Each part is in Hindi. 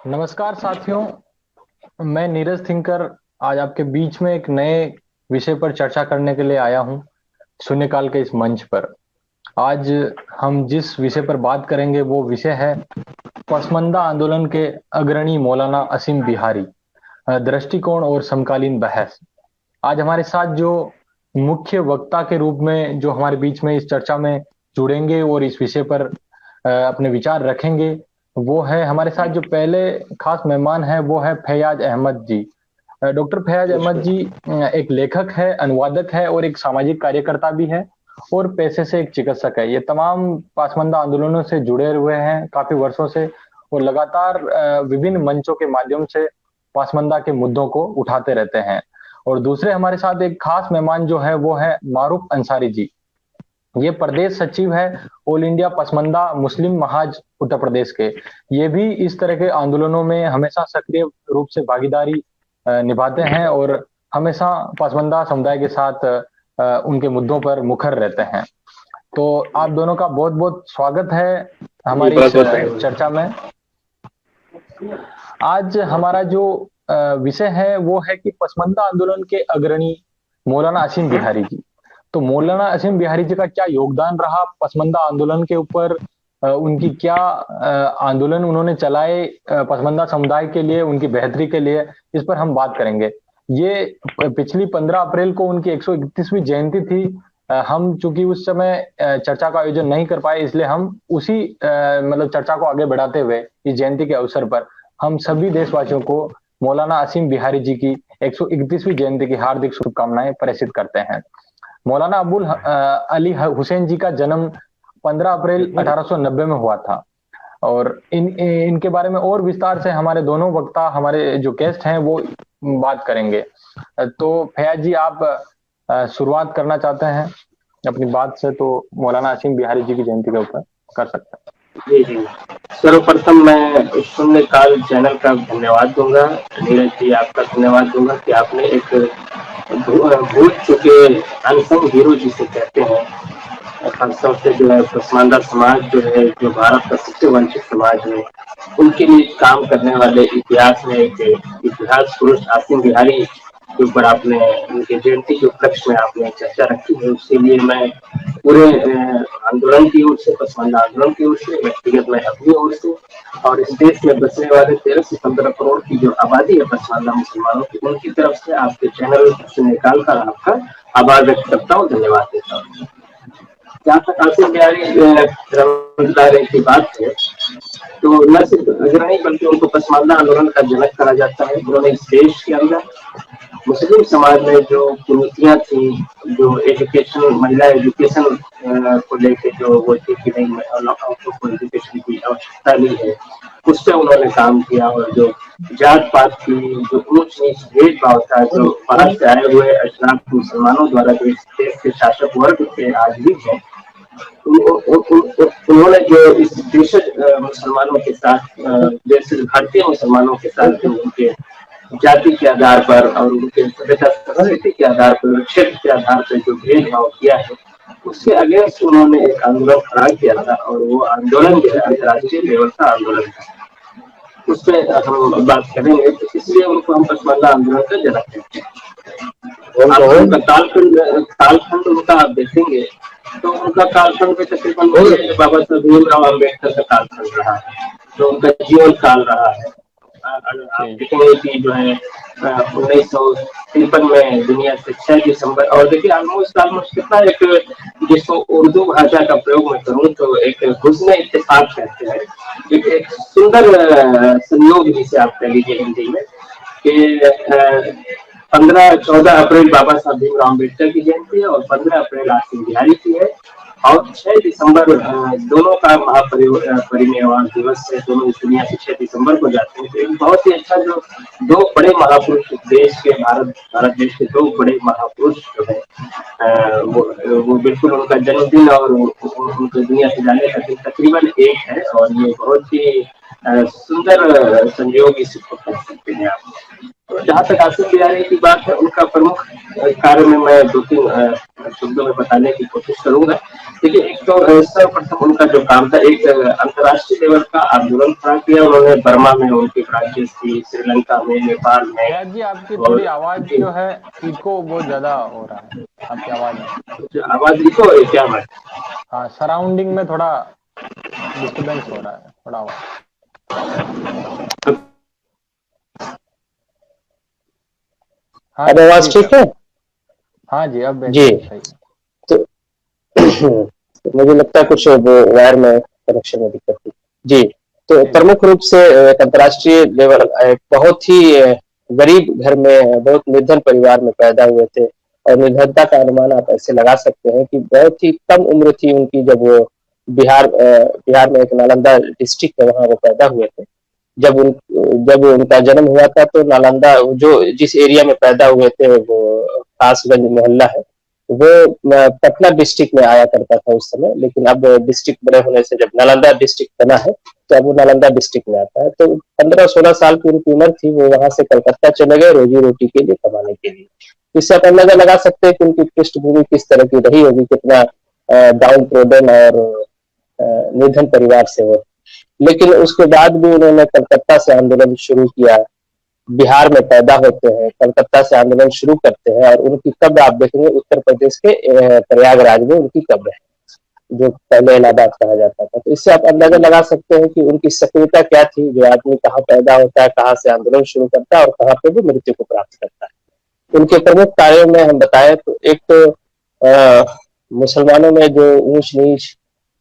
नमस्कार साथियों। मैं नीरज थिंकर आज आपके बीच में एक नए विषय पर चर्चा करने के लिए आया हूं, शून्यकाल के इस मंच पर। आज हम जिस विषय पर बात करेंगे वो विषय है पसमंदा आंदोलन के अग्रणी मौलाना असीम बिहारी, दृष्टिकोण और समकालीन बहस। आज हमारे साथ जो मुख्य वक्ता के रूप में जो हमारे बीच में इस चर्चा में जुड़ेंगे और इस विषय पर अपने विचार रखेंगे, वो है हमारे साथ जो पहले खास मेहमान है, वो है फैयाज अहमद जी। डॉक्टर फैयाज अहमद जी एक लेखक है, अनुवादक है और एक सामाजिक कार्यकर्ता भी है और पेशे से एक चिकित्सक है। ये तमाम पासमंदा आंदोलनों से जुड़े हुए हैं काफी वर्षों से और लगातार विभिन्न मंचों के माध्यम से पासमंदा के मुद्दों को उठाते रहते हैं। और दूसरे हमारे साथ एक खास मेहमान जो है वो है मारूफ अंसारी जी। ये प्रदेश सचिव है ऑल इंडिया पसमंदा मुस्लिम महाज उत्तर प्रदेश के। ये भी इस तरह के आंदोलनों में हमेशा सक्रिय रूप से भागीदारी निभाते हैं और हमेशा पसमंदा समुदाय के साथ उनके मुद्दों पर मुखर रहते हैं। तो आप दोनों का बहुत बहुत स्वागत है जी, हमारी बहुत इस बहुत धन्यवाद। चर्चा में। आज हमारा जो विषय है वो है कि पसमंदा आंदोलन के अग्रणी मौलाना असीम बिहारी जी। तो मौलाना असीम बिहारी जी का क्या योगदान रहा पसमंदा आंदोलन के ऊपर, उनकी क्या आंदोलन उन्होंने चलाए पसमंदा समुदाय के लिए, उनकी बेहतरी के लिए, इस पर हम बात करेंगे। ये पिछली 15 अप्रैल को उनकी 131वीं जयंती थी। हम चूंकि उस समय चर्चा का आयोजन नहीं कर पाए, इसलिए हम उसी मतलब चर्चा को आगे बढ़ाते हुए इस जयंती के अवसर पर हम सभी देशवासियों को मौलाना असीम बिहारी जी की 131वीं जयंती की हार्दिक शुभकामनाएं प्रेषित करते हैं। मौलाना अबुल अली हुसैन जी का जन्म 15 अप्रैल 1890 में हुआ था और इनके बारे में और विस्तार से हमारे दोनों वक्ता, हमारे जो गेस्ट हैं, वो बात करेंगे। तो फैयाज जी, आप शुरुआत करना चाहते हैं अपनी बात से, तो मौलाना असीम बिहारी जी की जयंती के ऊपर कर सकते हैं। जी जी, सर्वप्रथम मैं शून्यकाल चैनल का धन्यवाद दूंगा। नीरज जी, आपका धन्यवाद दूंगा कि आपने एक भूल चुके अनसंग हीरो जिसे कहते हैं, खासतौर से जो है पसमानदा समाज जो है, जो भारत का सबसे वंचित समाज है, उनके लिए काम करने वाले इतिहास में एक इतिहास पुरुष आसिम बिहारी के ऊपर आपने उनके जयंती के उपलक्ष्य में आपने चर्चा रखी है। उसके लिए मैं पूरे आंदोलन की ओर से, पसमानदा आंदोलन की ओर से, व्यक्तिगत मैं अपनी ओर से और इस देश में बसने वाले 13 से 15 करोड़ की जो आबादी है पसमानदा मुसलमानों की, उनकी तरफ से आपके चैनल से निकाल कर आपका आभार व्यक्त करता हूँ, धन्यवाद देता हूँ। जहाँ तक आसिम बिहारी की बात है, तो न सिर्फ अग्रणी बल्कि उनको पसमानदा आंदोलन का जनक कहा जाता है। उन्होंने इस देश के अंदर मुस्लिम समाज में जो कुरीतियां थी, जो एजुकेशन, महिला एजुकेशन को लेके जो वो थी कि नहीं औरतों को एजुकेशन की आवश्यकता नहीं है, उस पर उन्होंने काम किया। और जो जात पात की जो ऊंच नीच भेदभाव था, जो बाहर से आए हुए अशराफ मुसलमानों द्वारा देश के शासक वर्ग के आज भी है, उन्होंने जो इस देश मुसलमानों के साथ, देश भारतीय मुसलमानों के साथ जो उनके जाति के आधार पर और उनके सभ्यता संस्कृति के आधार पर, क्षेत्र के आधार पर जो भेदभाव किया है, उसके अगेंस्ट उन्होंने एक आंदोलन खड़ा किया था। और वो आंदोलन जो है अंतर्राष्ट्रीय लेवल का आंदोलन था, उस पर हम बात करेंगे। तो इसलिए उनको हम पसमानदा आंदोलन का जनक कहते हैं। आप उनका कालखंड उनका आप देखेंगे तो उनका कालखंड में तकरीबन बाबा साहब भीमराव अम्बेडकर का कालखंड रहा है, जो उनका जीवन काल रहा है। आप जी देखेंगे कि जो है 1953 में दुनिया से 6 दिसंबर, और देखिए ऑलमोस्ट ऑलमोस्ट कितना एक, जिसको उर्दू भाषा का प्रयोग में करूँ तो एक हुस्न इत्तेफाक कहते हैं, एक सुंदर संयोग जिसे आप कह लीजिए हिंदी में, कि 15-14 अप्रैल बाबा साहब भीमराव अम्बेडकर की जयंती है और 15 अप्रैल आसिम बिहारी की है। और 6 दिसंबर दोनों का महापरिनिर्वाण दिवस है। दोनों इस दुनिया से 6 दिसंबर को जाते हैं। तो एक बहुत ही अच्छा, जो दो बड़े महापुरुष देश के, भारत देश के दो बड़े महापुरुष जो है, वो बिल्कुल उनका जन्मदिन और उनके दुनिया से जाने का दिन तकरीबन एक है। और ये बहुत ही सुंदर संयोग इसको कह सकते हैं आप। तो जहाँ तक आसिम बिहारी की बात है, उनका प्रमुख कार्य में मैं 2-3 शब्दों में बताने की कोशिश करूंगा। देखिए, एक तो सर्वप्रथम उनका जो काम था, एक अंतर्राष्ट्रीय लेवल का आंदोलन खड़ा किया उन्होंने। बर्मा में उनकी ब्रांचेस थी, श्रीलंका में, नेपाल में। फैज जी, आपकी और थोड़ी आवाज जो है इको बहुत ज्यादा हो रहा है आपकी आवाज में। आवाज इको हो रही है क्या? बात हाँ, सराउंडिंग में थोड़ा डिस्टरबेंस हो रहा है थोड़ा आवाज। हाँ अब जी, आवाज ठीक है। ठीक है? हाँ जी, अब जी। एकदम सही। तो मुझे लगता है कुछ वो वायर में कनेक्शन में दिक्कत थी। जी, तो ठीक। प्रमुख रूप से एक अंतर्राष्ट्रीय लेवल, एक बहुत ही गरीब घर में, बहुत निर्धन परिवार में पैदा हुए थे। और निर्धनता का अनुमान आप ऐसे लगा सकते हैं कि बहुत ही कम उम्र थी उनकी जब वो बिहार में एक नालंदा डिस्ट्रिक्ट है, वहाँ वो पैदा हुए थे। जब उनका जन्म हुआ था तो नालंदा, जो जिस एरिया में पैदा हुए थे, वो कासगंज मोहल्ला है, वो पटना डिस्ट्रिक्ट में आया करता था उस समय। लेकिन अब डिस्ट्रिक्ट बड़े होने से जब नालंदा डिस्ट्रिक्ट बना है, तो अब वो नालंदा डिस्ट्रिक्ट में आता है। तो 15-16 साल की उनकी उम्र थी, वो वहां से कलकत्ता चले गए रोजी रोटी के लिए, कमाने के लिए। इससे आप अंदाजा लगा सकते हैं कि उनकी पृष्ठभूमि किस तरह की रही होगी, कितना डाउन ट्रोडन और निर्धन परिवार से वो। लेकिन उसके बाद भी उन्होंने कलकत्ता से आंदोलन शुरू किया। बिहार में पैदा होते हैं, कलकत्ता से आंदोलन शुरू करते हैं, और उनकी कब्र आप देखेंगे उत्तर प्रदेश के प्रयागराज में उनकी कब्र है, जो पहले इलाहाबाद कहा जाता था। तो इससे आप अंदाजा लगा सकते हैं कि उनकी सक्रियता क्या थी। जो आदमी कहाँ पैदा होता है, कहाँ से आंदोलन शुरू करता है और कहाँ पे भी मृत्यु को प्राप्त करता है। उनके प्रमुख कार्यों में हम बताएं तो एक तो मुसलमानों में जो ऊंच नीच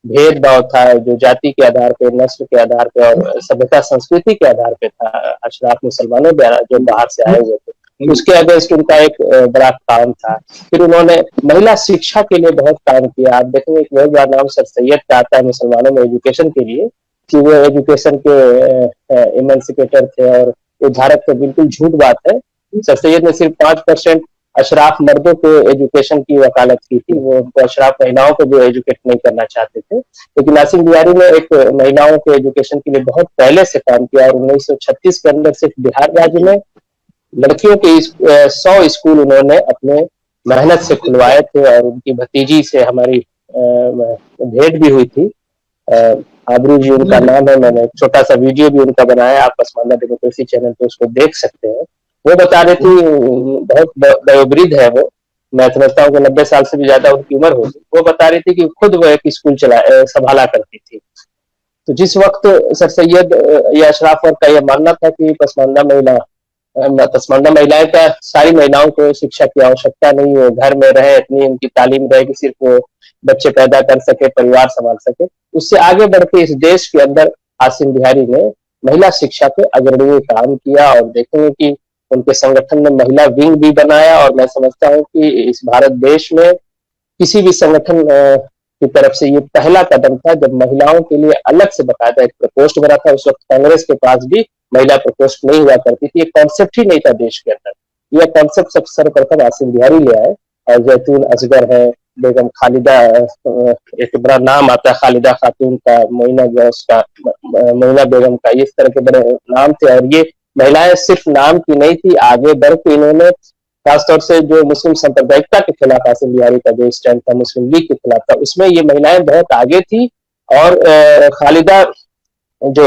भेदभाव था, जो जाति के आधार पे, नस्ल के आधार पे और सभ्यता संस्कृति के आधार पे था, अशराफ मुसलमानों द्वारा जो बाहर से आए हुए थे, उसके अगेंस्ट उनका एक बड़ा काम था। फिर उन्होंने महिला शिक्षा के लिए बहुत काम किया। आप देखेंगे एक बहुत बड़ा नाम सर सैयद का आता है मुसलमानों में एजुकेशन के लिए, कि वो एजुकेशन के इमेंसिपेटर थे, और ये भारत के बिल्कुल झूठ बात है। सर सैयद ने सिर्फ 5% अशराफ मर्दों को एजुकेशन की वकालत की थी। वो अशराफ महिलाओं को जो एजुकेट नहीं करना चाहते थे। लेकिन आसिम बिहारी ने एक महिलाओं के एजुकेशन के लिए बहुत पहले से काम किया, और 1936 के अंदर सिर्फ बिहार राज्य में लड़कियों के 100 स्कूल उन्होंने अपने मेहनत से खुलवाए थे। और उनकी भतीजी से हमारी भेंट भी हुई थी। आबरू जी उनका नाम है, मैंने एक छोटा सा वीडियो भी उनका बनाया, आप पसमानदा डेमोक्रेसी चैनल पे उसको देख सकते हैं। वो बता रही थी, बहुत वयोवृद्ध है वो, मैं समझता हूँ कि 90 साल से भी ज्यादा उनकी उम्र होगी। वो बता रही थी कि खुद वो एक स्कूल संभाला करती थी। तो जिस वक्त सर सैयद या अशराफ का यह मानना था कि पसमानदा महिलाएं का, सारी महिलाओं को शिक्षा की आवश्यकता नहीं है, घर में रहे, इतनी उनकी तालीम रहे कि सिर्फ वो बच्चे पैदा कर सके, परिवार संभाल सके, उससे आगे बढ़ के इस देश के अंदर आसिम बिहारी ने महिला शिक्षा पे अग्रणी काम किया। और देखेंगे कि उनके संगठन ने महिला विंग भी बनाया। और मैं समझता हूँ कि इस भारत देश में किसी भी संगठन की तरफ से ये पहला कदम था जब महिलाओं के लिए अलग से बकायदा एक प्रकोष्ठ बना था। उस वक्त कांग्रेस के पास भी महिला प्रकोष्ठ नहीं हुआ करती थी, एक कॉन्सेप्ट ही नहीं था देश के अंदर। यह कॉन्सेप्ट सब सर्वप्रथम आसिम बिहारी ले आए। और जैतून असगर है, बेगम खालिदा, एक बड़ा नाम आता है खालिदा खातून का, मोइना गौस का, मोइना बेगम का, इस तरह के बड़े नाम थे। और ये महिलाएं सिर्फ नाम की नहीं थी, आगे बढ़ के इन्होंने खासतौर से जो मुस्लिम सांप्रदायिकता के खिलाफ आसिम बिहारी का जो स्टैंड था, मुस्लिम लीग के खिलाफ था, उसमें ये महिलाएं बहुत आगे थी। और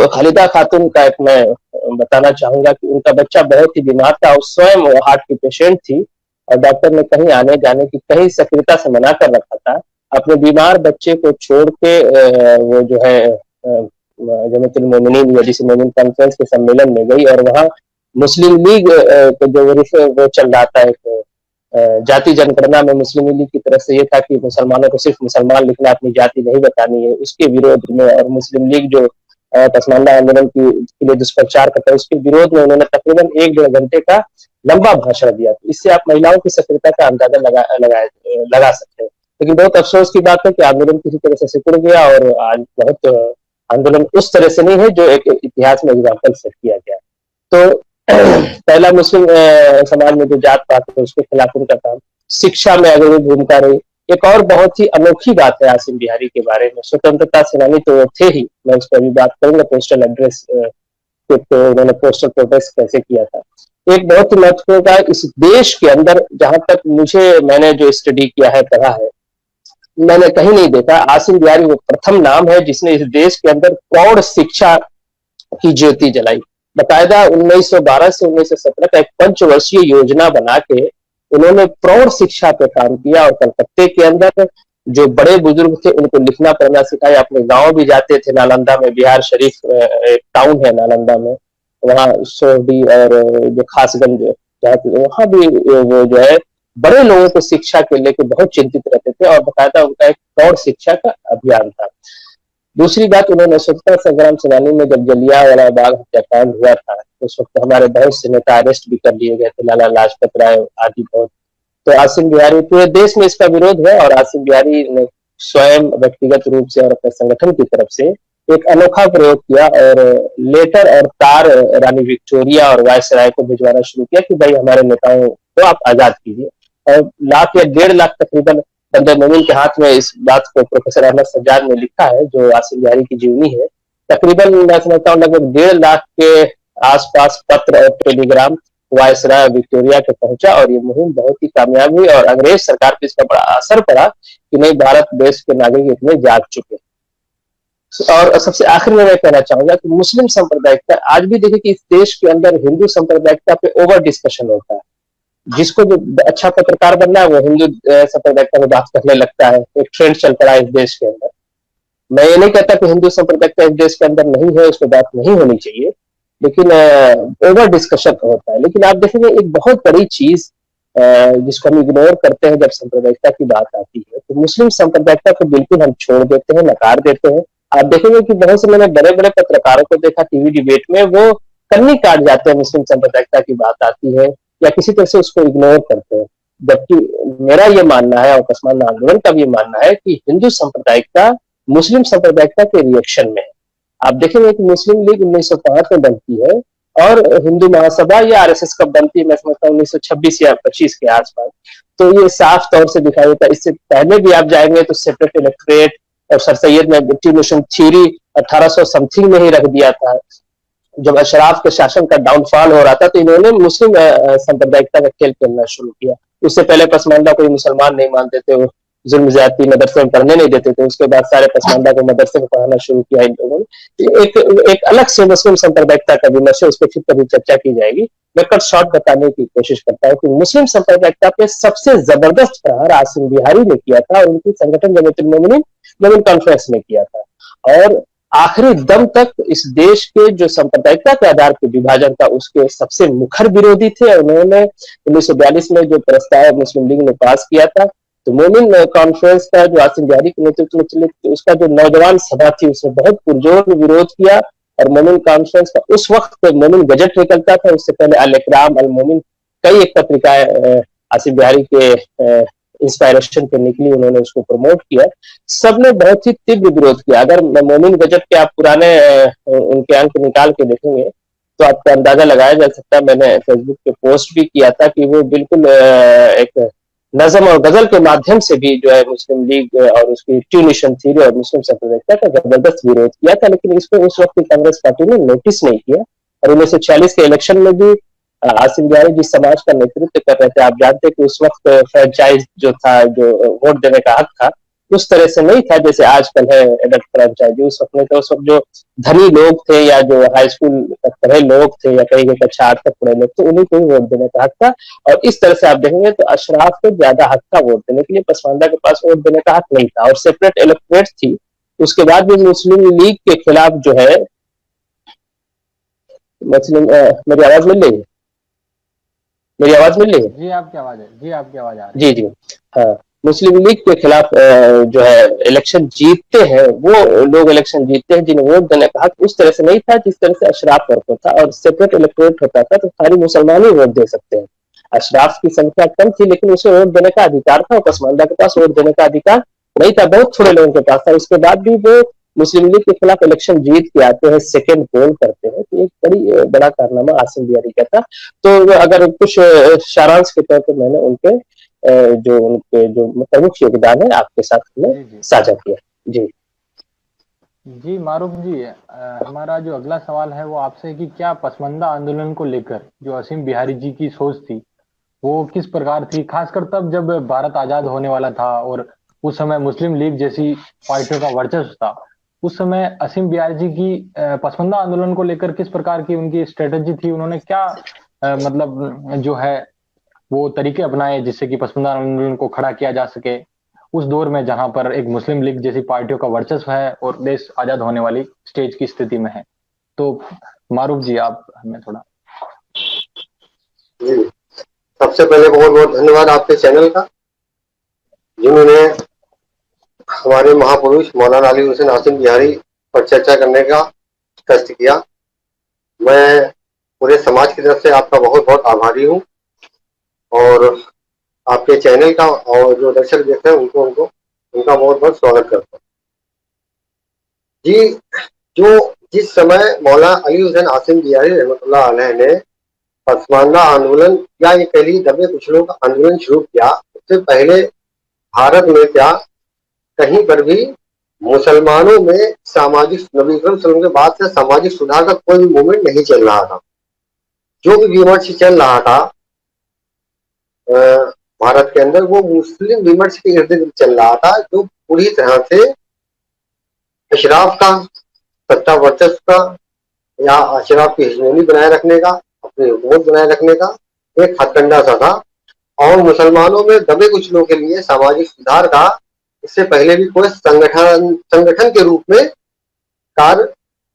खालिदा खातून का एक मैं बताना चाहूंगा कि उनका बच्चा बहुत ही बीमार था, और स्वयं हार्ट की पेशेंट थी, और डॉक्टर ने कहीं आने जाने की कहीं सक्रियता से मना कर रखा था। अपने बीमार बच्चे को छोड़ के वो जो है जमातुल मोमिनीन या जिसे मोमिन कॉन्फ्रेंस के सम्मेलन में गई, और वहाँ मुस्लिम लीग जो वो चल रहा था, एक जाति जनगणना में मुस्लिम लीग की तरफ से ये था कि मुसलमानों को सिर्फ मुसलमान लिखना, अपनी जाति नहीं बतानी है, उसके विरोध में। और मुस्लिम लीग जो पसमानदा आंदोलन के लिए दुष्प्रचार करता है, उसके विरोध में उन्होंने तकरीबन 1-1.5 घंटे का लंबा भाषण दिया। तो इससे आप महिलाओं की सक्रियता का अंदाजा लगा सकते हैं। लेकिन बहुत अफसोस की बात है कि आंदोलन किसी तरह से सिकुड़ गया, और आज बहुत आंदोलन उस तरह से नहीं है जो एक इतिहास में एग्जाम्पल सेट किया गया। तो पहला मुस्लिम समाज में जो जात पात है उसके खिलाफ उनका काम, शिक्षा में अग्रणी भूमिका रही। एक और बहुत ही अनोखी बात है आसिम बिहारी के बारे में, स्वतंत्रता सेनानी तो थे ही, मैं उस पर भी बात करूंगा। पोस्टल एड्रेस तो उन्होंने पोस्टल प्रोटेस्ट कैसे किया था। एक बहुत ही महत्वपूर्ण का इस देश के अंदर, जहां तक मैंने जो स्टडी किया है, पढ़ा है, मैंने कहीं नहीं देखा। आसिम बिहारी वो प्रथम नाम है जिसने इस देश के अंदर प्रौढ़ शिक्षा की ज्योति जलाई। बकायदा 1912 से 1917 का एक पंचवर्षीय योजना बना के उन्होंने प्रौढ़ शिक्षा पे काम किया, और कलकत्ते के अंदर जो बड़े बुजुर्ग थे उनको लिखना पढ़ना सिखाया। अपने गांव भी जाते थे, नालंदा में, बिहार शरीफ एक टाउन है नालंदा में, वहाँ सोहडी और जो खासगंज वहां भी वो जो है बड़े लोगों को शिक्षा के लेके बहुत चिंतित रहते थे, और बकायदा उनका एक प्रौढ़ शिक्षा का अभियान था। दूसरी बात, उन्होंने स्वतंत्रता संग्राम सेनानी में जब जलियांवाला बाग हत्याकांड हुआ था, उस वक्त हमारे बहुत से नेता अरेस्ट भी कर लिए गए थे, लाला लाजपत राय आदि बहुत। तो आसिम बिहारी, पूरे देश में इसका विरोध है, और आसिम बिहारी ने स्वयं व्यक्तिगत रूप से और अपने संगठन की तरफ से एक अनोखा प्रयोग किया, और लेटर और तार रानी विक्टोरिया और वायसराय को भिजवाना शुरू किया कि भाई हमारे नेताओं को आप आजाद कीजिए। और लाख या 1.5 लाख तकरीबन बंदे मोमिन के हाथ में इस बात को प्रोफेसर अहमद सज्जाद ने लिखा है, जो आसिम बिहारी की जीवनी है। तकरीबन मैं समझता हूँ लगभग 1.5 लाख के आसपास पत्र और टेलीग्राम वायसराय विक्टोरिया के पहुंचा, और ये मुहिम बहुत ही कामयाब हुई, और अंग्रेज सरकार पर इसका बड़ा असर पड़ा कि नहीं, भारत देश के नागरिक इतने जाग चुके। और सबसे आखिर में मैं कहना चाहूंगा कि मुस्लिम सांप्रदायिकता, आज भी देखिए कि इस देश के अंदर हिंदू सांप्रदायिकता पे ओवर डिस्कशन होता है। जिसको जो अच्छा पत्रकार बनना है वो हिंदू सांप्रदायिकता में बात करने लगता है। एक ट्रेंड चल पड़ा है इस देश के अंदर। मैं ये नहीं कहता कि हिंदू सांप्रदायिकता इस देश के अंदर नहीं है, उस पर बात नहीं होनी चाहिए, लेकिन ओवर डिस्कशन होता है। लेकिन आप देखेंगे एक बहुत बड़ी चीज जिसको हम इग्नोर करते हैं जब सांप्रदायिकता की बात आती है, तो मुस्लिम सांप्रदायिकता को बिल्कुल हम छोड़ देते हैं, नकार देते हैं। आप देखेंगे कि बहुत से मैंने बड़े बड़े पत्रकारों को देखा टीवी डिबेट में, वो कन्नी काट जाते हैं मुस्लिम सांप्रदायिकता की बात आती है, या किसी तरह से उसको इग्नोर करते हैं। जबकि मेरा ये मानना है, और पसमानदा आंदोलन का भी मानना है, कि हिंदू सांप्रदायिकता मुस्लिम सांप्रदायिकता के रिएक्शन में है। आप देखेंगे कि मुस्लिम लीग 1905 में बनती है, और हिंदू महासभा या आरएसएस कब बनती है, मैं समझता हूँ 1926 या 25 के आसपास। तो ये साफ तौर से दिखाई देता है। इससे पहले भी आप जाएंगे तो सेपरेट इलेक्टोरेट और सर सैयद ने डिस्ट्रीब्यूशन थ्योरी 1800 समथिंग में ही रख दिया था। जब अशराफ के शासन का डाउनफॉल हो रहा था, तो इन्होंने मुस्लिम सांप्रदायिकता का खेल खेलना शुरू किया। उससे पहले पसमानदा कोई मुसलमान नहीं मानते थे, वो जुल्म ज्यादती मदरसे में पढ़ने नहीं देते थे। उसके बाद सारे पसमानदा को मदरसे में पढ़ाना शुरू किया इन लोगों ने। एक अलग से मुस्लिम सांप्रदायिकता का विमर्श है, उस पर फिर कभी चर्चा की जाएगी। मैं कट शॉर्ट बताने की कोशिश करता हूँ कि मुस्लिम सांप्रदायिकता पे सबसे जबरदस्त प्रहार आसिम बिहारी ने किया था, और उनकी संगठन जमीयतुल मोमिनीन मोमिन कॉन्फ्रेंस ने किया था। और आखिरी दम तक इस देश के जो सांप्रदायिकता के आधार पर विभाजन था, उसके सबसे मुखर विरोधी थे। उन्होंने 1942 में जो प्रस्ताव मुस्लिम लीग ने पास किया था, तो मोमिन कॉन्फ्रेंस का जो आसिम बिहारी के नेतृत्व में चले, तो उसका जो नौजवान सभा थी उसने बहुत पुरजोर विरोध किया। और मोमिन कॉन्फ्रेंस का उस वक्त मोमिन गजट निकलता था, उससे पहले अल इकराम अल मोमिन कई एक पत्रिकाएं आसिम बिहारी के इंस्पायरेशन पे निकली, उन्होंने उसको प्रमोट किया। सबने बहुत ही तीव्र विरोध किया। अगर मोमिन गजट के आप पुराने उनके अंक निकाल के देखेंगे तो आपका अंदाजा लगाया जा सकता है। मैंने फेसबुक पे पोस्ट भी किया था कि वो बिल्कुल एक नज़म और गजल के माध्यम से भी जो है मुस्लिम लीग और उसकी ट्यूनिशन थ्योरी और मुस्लिम सांप्रदायिकता का जबरदस्त विरोध किया था। लेकिन इसको उस वक्त कांग्रेस पार्टी ने नोटिस नहीं किया, और 1946 के इलेक्शन में भी आसिम बिहारी जिस समाज का नेतृत्व कर रहे थे, आप जानते कि उस वक्त फ्रेंचाइज जो था, जो वोट देने का हक था, उस तरह से नहीं था जैसे आजकल है एडल्ट फ्रेंचाइज। उस वक्त में तो उस वक्त जो धनी लोग थे या जो हाई स्कूल तक पढ़े लोग थे या कहीं कक्षा 8 तक पढ़े लोग थे, उन्हीं को ही वोट देने का हक था। और इस तरह से आप देखेंगे तो अशराफ को ज्यादा हक था वोट देने के लिए, पसमानदा के पास वोट देने का हक नहीं था, और सेपरेट इलेक्टोरेट थी। उसके बाद भी मुस्लिम लीग के खिलाफ जो है मेरी आवाज मिल रही है? मेरी आवाज मिल रही है? जी आपकी आवाज है, जी आपकी आवाज आ रही है। जी जी हाँ, मुस्लिम लीग के खिलाफ जो है इलेक्शन जीतते हैं वो लोग, इलेक्शन जीतते हैं जिन्हें वोट देने का हक उस तरह से नहीं था जिस तरह से अशराफ वर्ग को था। और सेपरेट इलेक्टोरेट होता था तो सारी मुसलमान ही वोट दे सकते हैं। अशराफ की संख्या कम थी, लेकिन उसे वोट देने का अधिकार था, और पसमानदा के पास वोट देने का अधिकार नहीं था, बहुत थोड़े लोगों के पास था। उसके बाद भी वो मुस्लिम लीग के खिलाफ इलेक्शन जीत के आते हैं, सेकेंड पोल करते हैं। तो एक बड़ा कारनामा आसिम बिहारी का था। तो अगर कुछ सारांश के तौर पर मैंने उनके जो प्रमुख योगदान है आपके साथ में साझा किया। जी जी मारूफ जी, हमारा जो अगला सवाल है वो आपसे कि क्या पसमानदा आंदोलन को लेकर जो असीम बिहारी जी की सोच थी वो किस प्रकार थी, खासकर तब जब भारत आजाद होने वाला था और उस समय मुस्लिम लीग जैसी पार्टियों का वर्चस्व था। उस समय असीम बिहारी जी की पसमानदा आंदोलन को लेकर किस प्रकार की उनकी स्ट्रेटेजी थी, उन्होंने क्या मतलब जो है वो तरीके अपनाए जिससे कि पसमानदा आंदोलन को खड़ा किया जा सके उस दौर में जहां पर एक मुस्लिम लीग जैसी पार्टियों का वर्चस्व है और देश आजाद होने वाली स्टेज की स्थिति में है। तो मारूफ जी आप हमें थोड़ा। जी, सबसे पहले बहुत बहुत धन्यवाद आपके चैनल का, जिन्होंने हमारे महापुरुष मौलाना अली हुसैन आसिम बिहारी पर चर्चा करने का कष्ट किया। मैं पूरे समाज की तरफ से आपका बहुत बहुत आभारी हूँ और आपके चैनल का और जो दर्शक देख रहे हैं उनको उनको उनका बहुत बहुत स्वागत करता हूँ। जी, जो जिस समय मौलाना अली हुसैन आसिम बिहारी रहमतुल्लाह अलैह ने पसमानदा आंदोलन या ये कह लीजिए दबे कुचलों का आंदोलन शुरू किया, उससे पहले भारत में क्या कहीं पर भी मुसलमानों में सामाजिक नबी अकरम सल्लल्लाहु अलैहि वसल्लम के बाद से सामाजिक सुधार का कोई भी मूवमेंट नहीं चल रहा था। जो भी विमर्श चल रहा था भारत के अंदर, वो मुस्लिम विमर्श के इर्द गिर्द चल रहा था, जो पूरी तरह से अशराफ का सत्ता वर्चस्व का या अशराफ की हेजमोनी बनाए रखने का, अपनी हुकूमत बनाए रखने का एक हथकंडा सा था। और मुसलमानों में दबे कुचलों के लिए सामाजिक सुधार का इससे पहले भी कोई संगठन के रूप में कार्य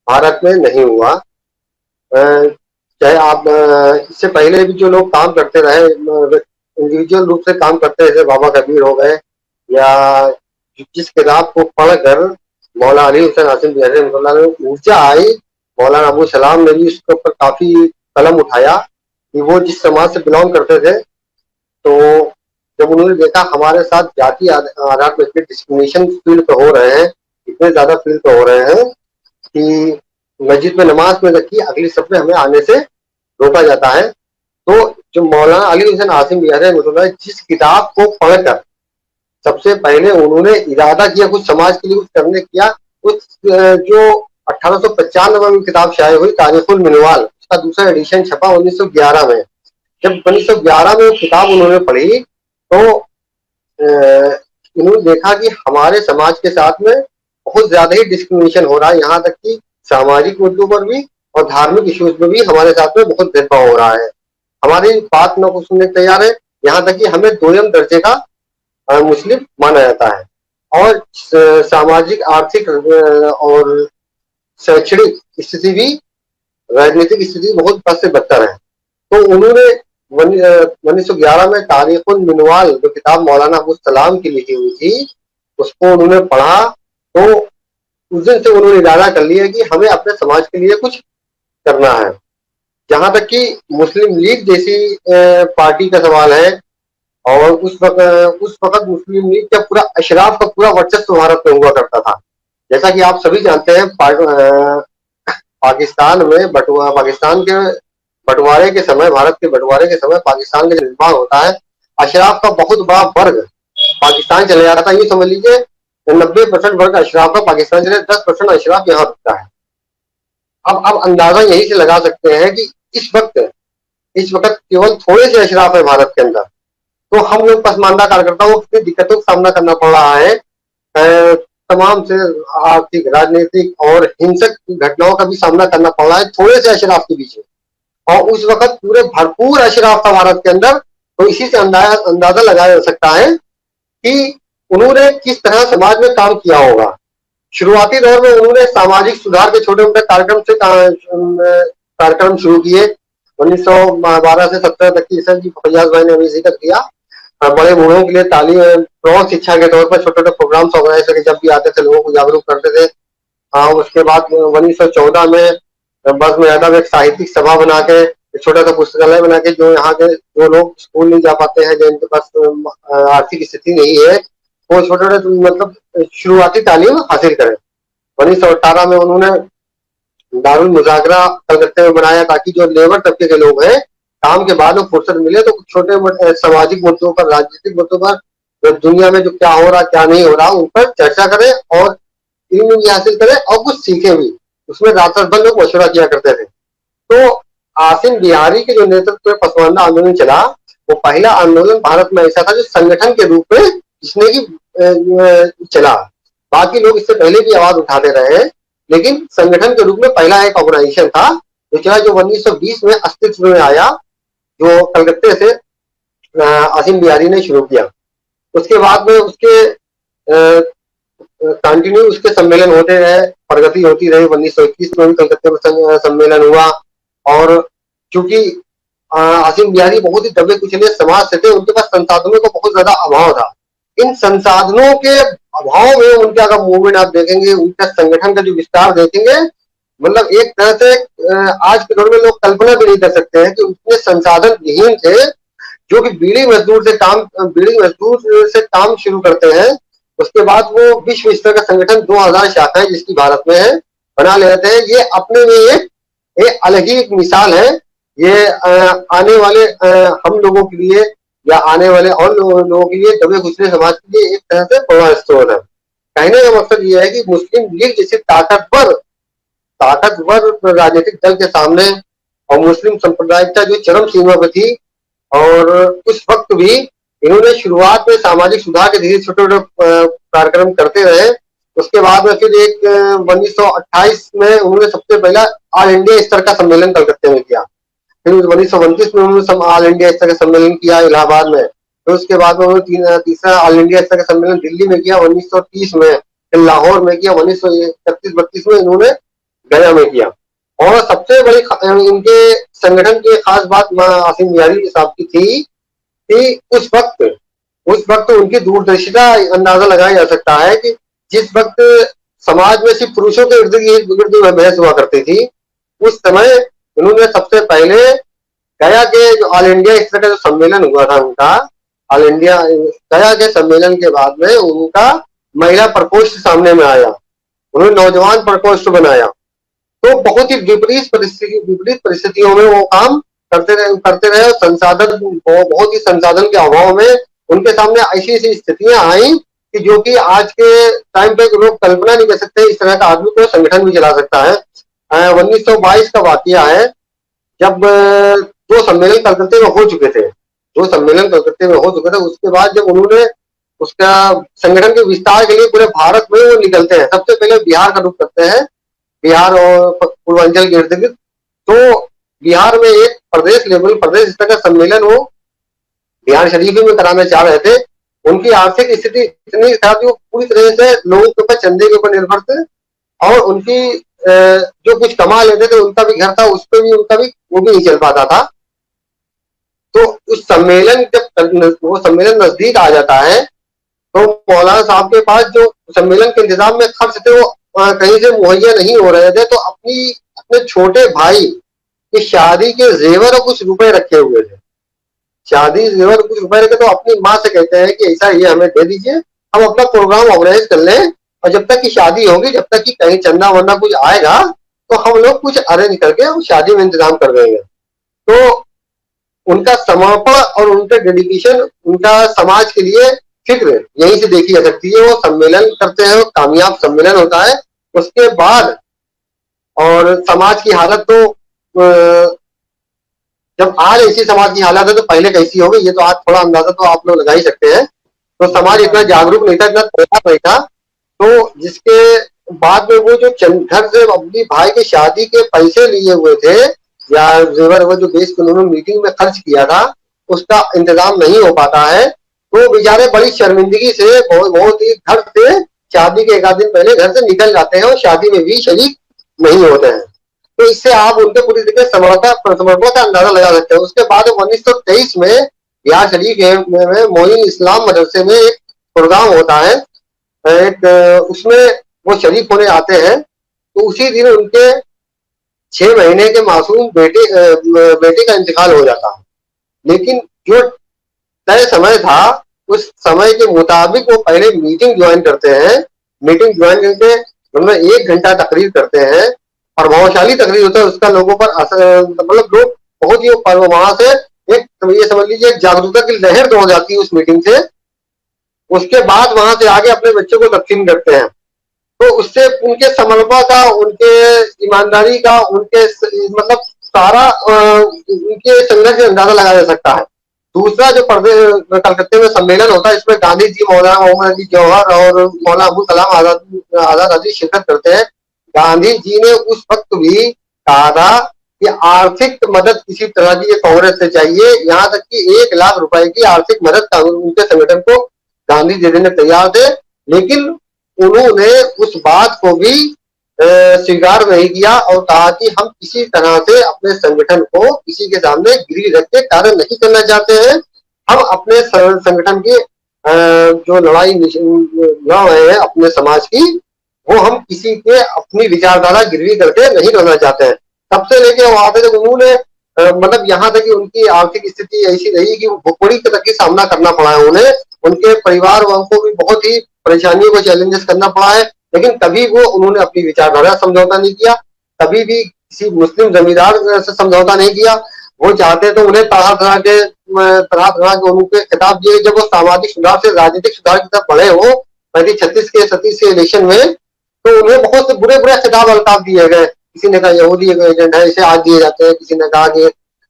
भारत में नहीं हुआ। चाहे आप इससे पहले भी जो लोग काम करते रहे, इंडिविजुअल रूप से काम करते, जैसे बाबा कबीर हो गए, या जिस किताब को पढ़कर मौलाना अली हुसैन आसिम बिहारी रहमतुल्लाह अलैह ऊर्जा आई, मौलाना अबू सलाम ने भी उसके ऊपर काफी कलम उठाया कि वो जिस समाज से बिलोंग करते थे, तो जब उन्होंने देखा हमारे साथ जाति आधार पर इतने डिस्क्रिमिनेशन फील पे हो रहे हैं, इतने ज्यादा फील पे हो रहे हैं कि मस्जिद में नमाज में रखी अगली सफ में हमें आने से रोका जाता है, तो जो मौलाना अली हुसैन आसिम बिहारी रहमतुल्लाह जिस किताब को पढ़कर सबसे पहले उन्होंने इरादा किया कुछ समाज के लिए कुछ करने किया, उस जो 1895 में किताब शाये हुई तारीखुल मिनवाल, उसका दूसरा एडिशन छपा 1911 में। जब 1911 में किताब उन्होंने पढ़ी तो उन्होंने देखा कि हमारे समाज के साथ में बहुत ज्यादा ही डिस्क्रिमिनेशन हो रहा है, यहाँ तक कि सामाजिक मुद्दों पर भी और धार्मिक इश्यूज में भी हमारे साथ में बहुत भेदभाव हो रहा है। हमारी बात न को सुनने को तैयार है, यहाँ तक कि हमें दोयम दर्जे का मुस्लिम माना जाता है, और सामाजिक आर्थिक और शैक्षणिक स्थिति भी, राजनीतिक स्थिति बहुत बद से बदतर है। तो उन्होंने 1911 में तारीखुल मिनवाल जो किताब मौलाना अबू सलाम की लिखी हुई थी, उसको उन्होंने पढ़ा, तो उस दिन से उन्होंने इरादा कर लिया कि हमें अपने समाज के लिए कुछ करना है। जहां तक कि मुस्लिम लीग जैसी पार्टी का सवाल है, और उस वक्त मुस्लिम लीग का पूरा अशराफ का पूरा वर्चस्व भारत में हुआ करता था। जैसा कि आप सभी जानते हैं, पाकिस्तान में पाकिस्तान के बंटवारे के समय, भारत के बंटवारे के समय पाकिस्तान का निर्माण होता है, अशराफ का बहुत बड़ा वर्ग पाकिस्तान चले जाता था। ये समझ लीजिए 90% वर्ग अशराफ का पाकिस्तान चले, 10% अशराफ यहाँ रुकता है। अब अंदाजा यही से लगा सकते हैं कि इस वक्त केवल थोड़े से अशराफ है भारत के अंदर, तो हम लोग पसमानदा कार्यकर्ताओं को कितनी दिक्कतों का सामना करना पड़ रहा है, तमाम से आर्थिक, राजनीतिक और हिंसक घटनाओं का भी सामना करना पड़ रहा है थोड़े से अशराफ के बीच में, और उस वक्त पूरे भरपूर अशराफ था भारत के अंदर। तो इसी से अंदाजा लगाया जा सकता है कि उन्होंने किस तरह समाज में काम किया होगा। शुरुआती दौर में उन्होंने सामाजिक सुधार के छोटे मोटे कार्यक्रम शुरू किए। 1912 से 17 तक की सर जी फैयाज भाई ने अभी जिक्र किया, बड़े बूढ़ों के लिए तालीम प्रौढ़ शिक्षा के तौर पर छोटे छोटे प्रोग्राम्स ऑर्गेनाइज करके जब भी आते थे लोगों को जागरूक करते थे। उसके बाद 1914 में बस में ज्यादा एक साहित्यिक सभा बना के, छोटा सा पुस्तकालय बना के, जो यहाँ के जो लोग स्कूल नहीं जा पाते हैं, जिनके पास आर्थिक स्थिति नहीं है, वो छोटे छोटे मतलब शुरुआती तालीम हासिल करें। 1918 में उन्होंने दारुल मुज़ाकरा कलकत्ते में बनाया, ताकि जो लेबर तबके के लोग हैं काम के बाद में फुर्सत मिले तो छोटे मोटे सामाजिक मुद्दों पर, राजनीतिक मुद्दों पर, दुनिया में जो क्या हो रहा क्या नहीं हो रहा उन पर चर्चा करें और इल्म भी हासिल करें और कुछ सीखे भी। उसमें रात भर लोग मशवरा किया करते थे। तो आसिम बिहारी के जो नेतृत्व में पसमानदा आंदोलन चला, वो पहला आंदोलन भारत में ऐसा था जो संगठन के रूप में जिसने की चला। बाकी लोग इससे पहले भी आवाज उठाते रहे हैं, लेकिन संगठन के रूप में पहला एक ऑर्गेनाइजेशन था जो चला, जो 1920 में अस्तित्व में आया, जो कलकत्ते से आसिम बिहारी ने शुरू किया। उसके बाद में उसके कंटिन्यू उसके सम्मेलन होते रहे, प्रगति होती रही। 1921 में भी कलकत्ते में सम्मेलन हुआ। और चूंकि आसिम बिहारी बहुत ही दबे कुचले समाज से थे, उनके पास संसाधनों का बहुत ज्यादा अभाव था। इन संसाधनों के अभाव में उनका अगर मूवमेंट आप देखेंगे, उनका संगठन का जो विस्तार देखेंगे, मतलब एक तरह से आज के दौर में लोग कल्पना भी नहीं कर सकते हैं कि उतने संसाधन विहीन थे, जो कि बीड़ी मजदूर से काम शुरू करते हैं। उसके बाद वो विश्व स्तर का संगठन 2000 शाखाएं जिसकी भारत में है बना लेते हैं। ये अपने में एक अलग ही एक मिसाल है। ये आने वाले हम लोगों के लिए या आने वाले और लोगों के लिए, दबे कुचले समाज के लिए एक तरह से प्रेरणा स्रोत है। कहने का मकसद ये है कि मुस्लिम लीग जैसे ताकतवर राजनीतिक दल के सामने और मुस्लिम सांप्रदायिकता जो चरम सीमा पर थी, और उस वक्त भी इन्होंने शुरुआत में सामाजिक सुधार के धीरे छोटे छोटे कार्यक्रम करते रहे। उसके बाद में फिर एक 1928 में उन्होंने सबसे पहला ऑल इंडिया स्तर का सम्मेलन कलकत्ते में किया। फिर 1929 में उन्होंने ऑल इंडिया स्तर का सम्मेलन किया इलाहाबाद में। फिर उसके बाद में उन्होंने तीसरा ऑल इंडिया स्तर का सम्मेलन दिल्ली में किया 1930 में, फिर लाहौर में किया 1931-32 में इन्होंने गया में किया। और सबसे बड़ी इनके संगठन की खास बात आसिम बिहारी साहब की थी कि उस वक्त उनकी दूरदर्शिता अंदाजा लगाया जा सकता है कि जिस वक्त समाज में सिर्फ पुरुषों के इर्द गिर्द बहस हुआ करती थी, उस समय उन्होंने सबसे पहले गया के जो ऑल इंडिया स्तर का जो सम्मेलन हुआ था उनका, ऑल इंडिया गया के सम्मेलन के बाद में उनका महिला प्रकोष्ठ सामने में आया, उन्होंने नौजवान प्रकोष्ठ बनाया। तो बहुत ही विपरीत परिस्थितियों में वो काम करते रहे और बहुत ही संसाधन के अभाव में उनके सामने ऐसी ऐसी स्थितियां आई कि जो कि आज के टाइम पे लोग कल्पना नहीं कर सकते इस तरह का आदमी को संगठन भी चला सकता है। 1922 का वाकया है, जब 2 सम्मेलन कलकत्ते में हो चुके थे। उसके बाद जब उन्होंने उसका संगठन के विस्तार के लिए पूरे भारत में वो निकलते हैं, सबसे पहले बिहार का रुख करते हैं, बिहार और पूर्वांचल के इर्द गिर्द। तो बिहार में एक प्रदेश स्तर का सम्मेलन वो बिहार शरीफ में कराना चाह रहे थे। उनकी आर्थिक स्थिति इतनी खराब थी, वो पूरी तरह से लोगों के ऊपर चंदे के ऊपर निर्भर थे, और उनकी जो कुछ कमा लेते थे उनका भी घर था, उस पर भी उनका भी वो भी नहीं चल पाता था। तो उस सम्मेलन जब वो सम्मेलन नजदीक आ जाता है, तो मौलाना साहब के पास जो सम्मेलन के इंतजाम में खर्च थे वो कहीं से मुहैया नहीं हो रहे थे। तो अपने छोटे भाई की शादी के जेवर और कुछ रुपए रखे हुए थे, तो अपनी माँ से कहते हैं कि ऐसा ये हमें दे दीजिए, हम अपना प्रोग्राम ऑर्गेनाइज कर लें, और जब तक की शादी होगी, जब तक कि कहीं चंदा वंदा कुछ आएगा तो हम लोग कुछ अरेंज करके शादी में इंतजाम कर देंगे। तो उनका समर्पण और उनका डेडिकेशन, उनका समाज के लिए फिक्र यहीं से देखी जा सकती है। वो सम्मेलन करते हैं, कामयाब सम्मेलन होता है। उसके बाद और समाज की हालत तो जब आज ऐसी समाज की हालत है तो पहले कैसी होगी, ये तो आज थोड़ा अंदाजा तो आप लोग लगा ही सकते हैं। तो समाज इतना जागरूक नहीं था, इतना तैयार नहीं था। तो जिसके बाद में वो जो घर से अपनी भाई की शादी के पैसे लिए हुए थे या जेवर वो जो बेच के उन्होंने मीटिंग में खर्च किया था, उसका इंतजाम नहीं हो पाता है। तो बेचारे बड़ी शर्मिंदगी से बहुत ही घर से शादी के 1 आध दिन पहले घर से निकल जाते हैं और शादी में भी शरीक नहीं होते हैं। तो इससे आप उनके पूरी तरीके समर्पण का अंदाजा लगा सकते हैं। उसके बाद 1923 में बिहार शरीफ में मोइन इस्लाम मदरसे में एक प्रोग्राम होता है, उसमें वो शरीफ होने आते हैं। तो उसी दिन उनके 6 महीने के मासूम बेटे का इंतकाल हो जाता है। लेकिन जो तय समय था, उस समय के मुताबिक वो पहले मीटिंग ज्वाइन करते हैं। मीटिंग ज्वाइन करके उनमें 1 घंटा तकरीर करते हैं, प्रभावशाली तकरीर होता है। उसका लोगों पर असर, मतलब लोग बहुत ही वहां से एक ये समझ लीजिए एक जागरूकता की लहर दौड़ जाती है उस मीटिंग से। उसके बाद वहां से आगे अपने बच्चों को तकसीम करते हैं। तो उससे उनके समर्पण का, उनके ईमानदारी का, उनके मतलब सारा उनके संघर्ष का अंदाजा लगाया जा सकता है। दूसरा जो कलकत्ते में सम्मेलन होता है, इसमें गांधी जी, मौलाना मोहम्मद अली जौहर और मौलाना अबुल कलाम आजाद आदि शिरकत करते हैं। गांधी जी ने उस वक्त भी कहा था कि आर्थिक मदद किसी तरह की कांग्रेस से चाहिए, यहाँ तक कि 1 लाख रुपए की आर्थिक मदद उनके संगठन को गांधी जी देने तैयार थे, लेकिन उन्होंने उस बात को भी स्वीकार नहीं किया और कहा कि हम किसी तरह से अपने संगठन को किसी के सामने गिरवी रख के कार्य नहीं करना चाहते हैं। हम अपने संगठन की जो लड़ाई लड़ रहे हैं अपने समाज की, वो हम किसी के अपनी विचारधारा गिरवी करके नहीं करना चाहते हैं। तब से लेके वहां तक उन्होंने मतलब यहाँ तक कि उनकी आर्थिक स्थिति ऐसी रही कि भुखमरी तक की सामना करना पड़ा है उन्हें, उनके परिवार वालों को भी बहुत ही परेशानियों को चैलेंजेस करना पड़ा है, लेकिन कभी वो उन्होंने अपनी विचारधारा समझौता नहीं किया, कभी भी किसी मुस्लिम जमींदार से समझौता नहीं किया। वो चाहते तो उन्हें तरह तरह के उनके खिताब दिए। जब वो सामाजिक सुधार से राजनीतिक सुधार की तरफ बढ़े हो 1936 के 37 के इलेक्शन में, तो उन्हें बहुत से बुरे बुरे खिताब अल्ताफ दिए गए। किसी ने कहा यहूदी एजेंट है, इसे आज दिए जाते हैं, किसी ने कहा कि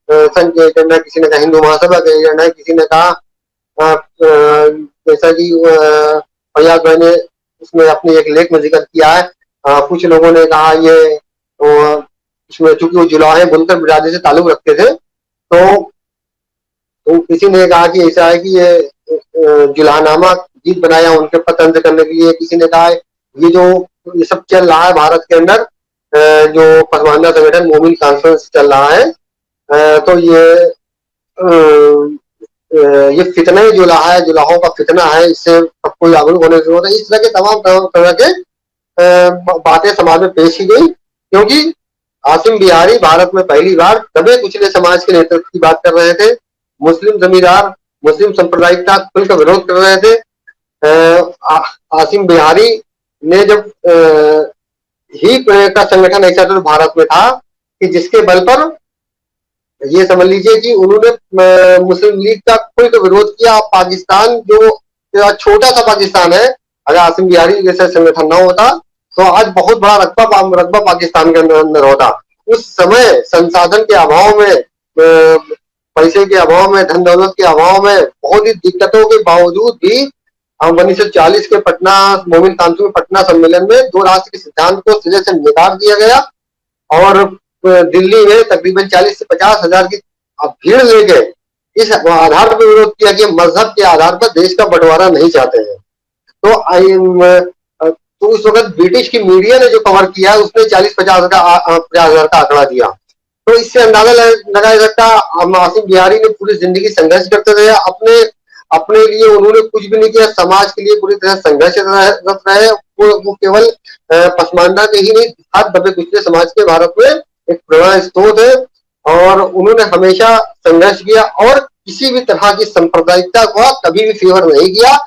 संघ के एजेंट है, किसी ने कहा हिंदू महासभा के एजेंट है, किसी ने कहा जैसा कि फैयाज भाई ने उसमें अपने एक लेख में जिक्र किया है, कुछ लोगों ने कहा ये इसमें चूंकि वो जुलाहे बुनकर बिरादरी से ताल्लुक रखते थे, तो किसी ने कहा कि ऐसा है कि ये जुलाहनामा गीत बनाया उनके पर तंज करने के लिए। किसी ने कहा ये सब चल रहा है भारत के अंदर, जो पसमानदा संगठन मोमिन कॉन्फ्रेंस चल रहा है, तो ये फितना जुलाहा है, जुलाहों का फितना है, इससे सबको जागरूक होने की जरूरत है। इस तरह के तमाम तरह के बातें समाज में पेश की गई, क्योंकि आसिम बिहारी भारत में पहली बार दबे कुचले समाज के नेतृत्व की बात कर रहे थे। मुस्लिम जमींदार मुस्लिम सांप्रदायिकता खुलकर विरोध कर रहे थे। आसिम बिहारी ने जब ही का संगठन ऐसा तो भारत में था कि जिसके बल पर ये समझ लीजिए कि उन्होंने मुस्लिम लीग का खुलकर विरोध किया। पाकिस्तान जो छोटा सा पाकिस्तान है, अगर आसिम बिहारी जैसे संगठन न होता तो आज बहुत बड़ा रकबा पाकिस्तान के अंदर होता। उस समय संसाधन के अभाव में, पैसे के अभाव में, धन दौलत के अभाव में, बहुत ही दिक्कतों के बावजूद भी 1940 के पटना मोमिन कांसू में पटना सम्मेलन में 2 राष्ट्र के सिद्धांत को सिरे से निकाल दिया गया और दिल्ली में तकरीबन 40 से 50 हजार की भीड़ लेके इस आधार पर विरोध किया कि मजहब के आधार पर देश का बंटवारा नहीं चाहते हैं। तो उस वक्त ब्रिटिश की मीडिया ने जो कवर किया उसने 40-50 हजार का आंकड़ा दिया। तो इससे अंदाजा लगाया सकता आसिम बिहारी ने पूरी जिंदगी संघर्ष करते रहे, अपने लिए उन्होंने कुछ भी नहीं किया, समाज के लिए पूरी तरह संघर्षरत रहे। वो केवल पसमानदा के ही नहीं, हर दबे कुचले समाज के भारत में एक प्रेरणा स्रोत है और उन्होंने हमेशा संघर्ष किया और किसी भी तरह की सांप्रदायिकता को कभी भी फेवर नहीं किया।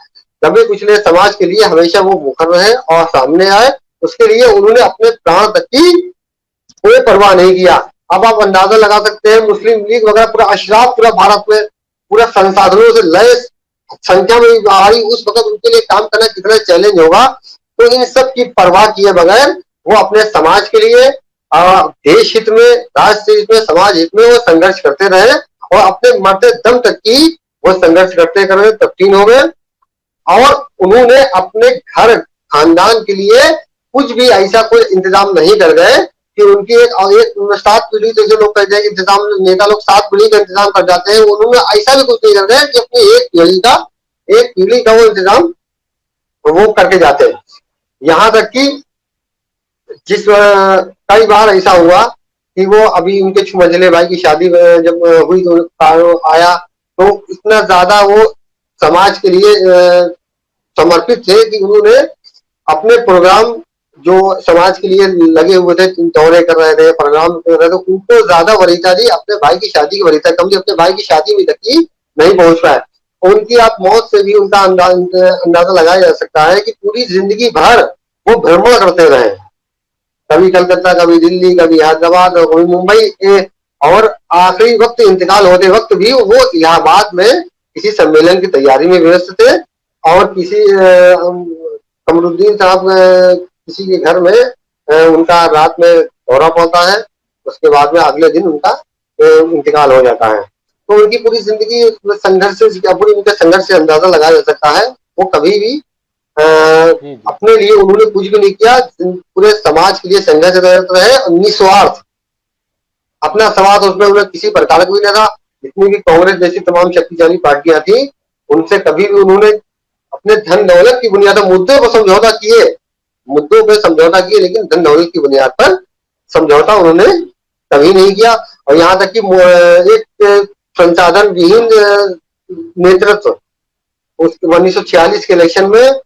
दबे कुचले समाज के लिए हमेशा वो मुखर रहे और सामने आए, उसके लिए उन्होंने अपने प्राण तक की कोई परवाह नहीं किया। अब आप अंदाजा लगा सकते हैं मुस्लिम लीग वगैरह पूरा अशराफ पूरा भारत में पूरा संसाधनों से लैस संख्या में आई, उस वक्त उनके लिए काम करना कितना चैलेंज होगा। तो इन सब की परवाह किए बगैर वो अपने समाज के लिए, देश हित में, राष्ट्र हित में, समाज हित में वो संघर्ष करते रहे और अपने मरते दम तक की वो संघर्ष करते करते तब्दील हो गए। और उन्होंने अपने घर खानदान के लिए कुछ भी ऐसा कोई इंतजाम नहीं कर गए कि उनकी एक 7 पीढ़ी से जो लोग कहते हैं इंतजाम, नेता लोग 7 पीढ़ी का इंतजाम कर जाते हैं, उन्होंने ऐसा भी कुछ नहीं कर गए कि अपनी एक पीढ़ी का वो इंतजाम वो करके जाते हैं। यहाँ तक कि कई बार ऐसा हुआ कि वो अभी उनके छुमंजले भाई की शादी जब हुई तो आया, तो इतना ज्यादा वो समाज के लिए समर्पित थे कि उन्होंने अपने प्रोग्राम जो समाज के लिए लगे हुए थे, दौरे कर रहे थे, प्रोग्राम कर रहे थे, उनको ज्यादा वरीयता दी, अपने भाई की शादी की वरीयता कम दी, अपने भाई की शादी में तक की नहीं पहुंच पाए। उनकी आप मौत से भी उनका अंदाजा लगाया जा सकता है कि पूरी जिंदगी भर वो भ्रमण करते रहे, कभी कलकत्ता, कभी दिल्ली, कभी हैदराबाद, कभी मुंबई, और आखिरी वक्त इंतकाल होते वक्त भी वो इलाहाबाद में किसी सम्मेलन की तैयारी में व्यस्त थे और किसी कमरुद्दीन साहब किसी के घर में उनका रात में दौरा पड़ता है, उसके बाद में अगले दिन उनका इंतकाल हो जाता है। तो उनकी पूरी जिंदगी उसमें संघर्ष से, पूरी उनके संघर्ष से अंदाजा लगाया जा सकता है। वो कभी भी जी जी अपने लिए उन्होंने कुछ भी नहीं किया, पूरे समाज के लिए संघर्ष रहे और निस्वार्थ अपना समाज, उसमें उन्हें किसी प्रकार का भी नहीं था। जितनी भी कांग्रेस जैसी तमाम शक्तिशाली पार्टियां थी, उनसे कभी भी उन्होंने अपने धन दौलत की बुनियाद पर मुद्दों पर समझौता किए, मुद्दों पर समझौता किए, लेकिन धन दौलत की बुनियाद पर समझौता उन्होंने कभी नहीं किया। और यहाँ तक कि एक संसाधन विहीन नेतृत्व उस 1946 के इलेक्शन में,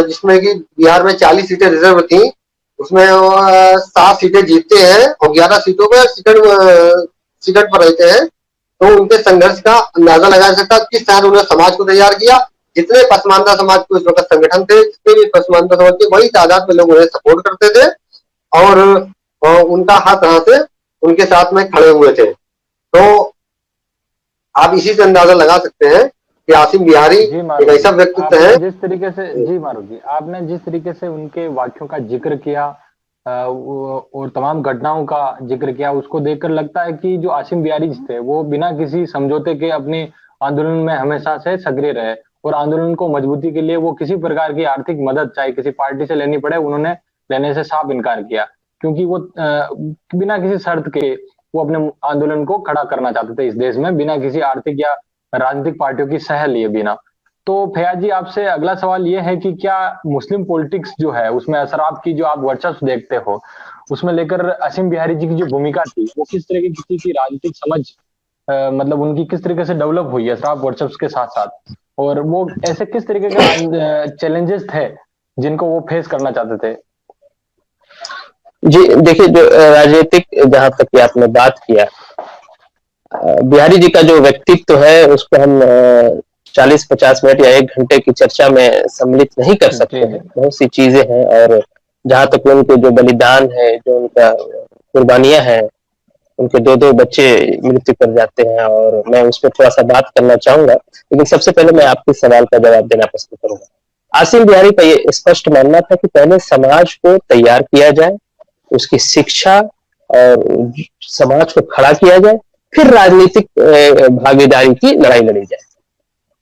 जिसमें कि बिहार में 40 सीटें रिजर्व थी, उसमें 7 सीटें जीतते हैं और 11 सीटों पर सिकट पर रहते हैं। तो उनके संघर्ष का अंदाजा लगाया जा सकता है किस तरह उन्होंने समाज को तैयार किया। जितने पसमानदा समाज के उस वक्त संगठन थे, जितने भी पसमानदा समाज के, बड़ी तादाद में लोग उन्हें सपोर्ट करते थे और उनका हर तरह से उनके साथ में खड़े हुए थे। तो आप इसी से अंदाजा लगा सकते हैं कि आसिम बिहारी जी एक ऐसा व्यक्तित्व है। जिस तरीके से जी मारूफ जी, आपने जिस तरीके से उनके वाक्यों का जिक्र किया और तमाम घटनाओं का जिक्र किया, उसको देखकर लगता है कि जो आसिम बिहारी जी थे वो बिना किसी समझौते के अपने आंदोलन में हमेशा से सक्रिय रहे और आंदोलन को मजबूती के लिए वो किसी प्रकार की आर्थिक मदद चाहे किसी पार्टी से लेनी पड़े, उन्होंने लेने से साफ इनकार किया, क्योंकि वो बिना किसी शर्त के वो अपने आंदोलन को खड़ा करना चाहते थे इस देश में, बिना किसी आर्थिक या राजनीतिक पार्टियों की सह लिए बिना। तो फैयाज जी, आपसे अगला सवाल ये है कि क्या मुस्लिम पॉलिटिक्स जो है उसमें अशराफ की जो आप वर्चस्व देखते हो, उसमें लेकर आसिम बिहारी जी की जो भूमिका थी वो किस तरह की राजनीतिक समझ, मतलब उनकी किस तरीके से डेवलप हुई है अशराफ वर्चस्व के साथ साथ, और वो ऐसे किस तरीके के चैलेंजेस थे जिनको वो फेस करना चाहते थे? जी देखिए, जो राजनीतिक, जहां तक कि आपने बात किया, बिहारी जी का जो व्यक्तित्व है उसको हम 40-50 मिनट या 1 घंटे की चर्चा में सम्मिलित नहीं कर सकते हैं। बहुत सी चीजें हैं, और जहां तक उनके जो बलिदान है, जो उनका कुर्बानियां हैं, उनके 2-2 बच्चे मृत्यु कर जाते हैं, और मैं उस पर थोड़ा सा बात करना चाहूंगा। लेकिन सबसे पहले मैं आपके सवाल का जवाब देना पसंद करूंगा। आसिम बिहारी का ये स्पष्ट मानना था कि पहले समाज को तैयार किया जाए, उसकी शिक्षा और समाज को खड़ा किया जाए, फिर राजनीतिक भागीदारी की लड़ाई लड़ी जाए।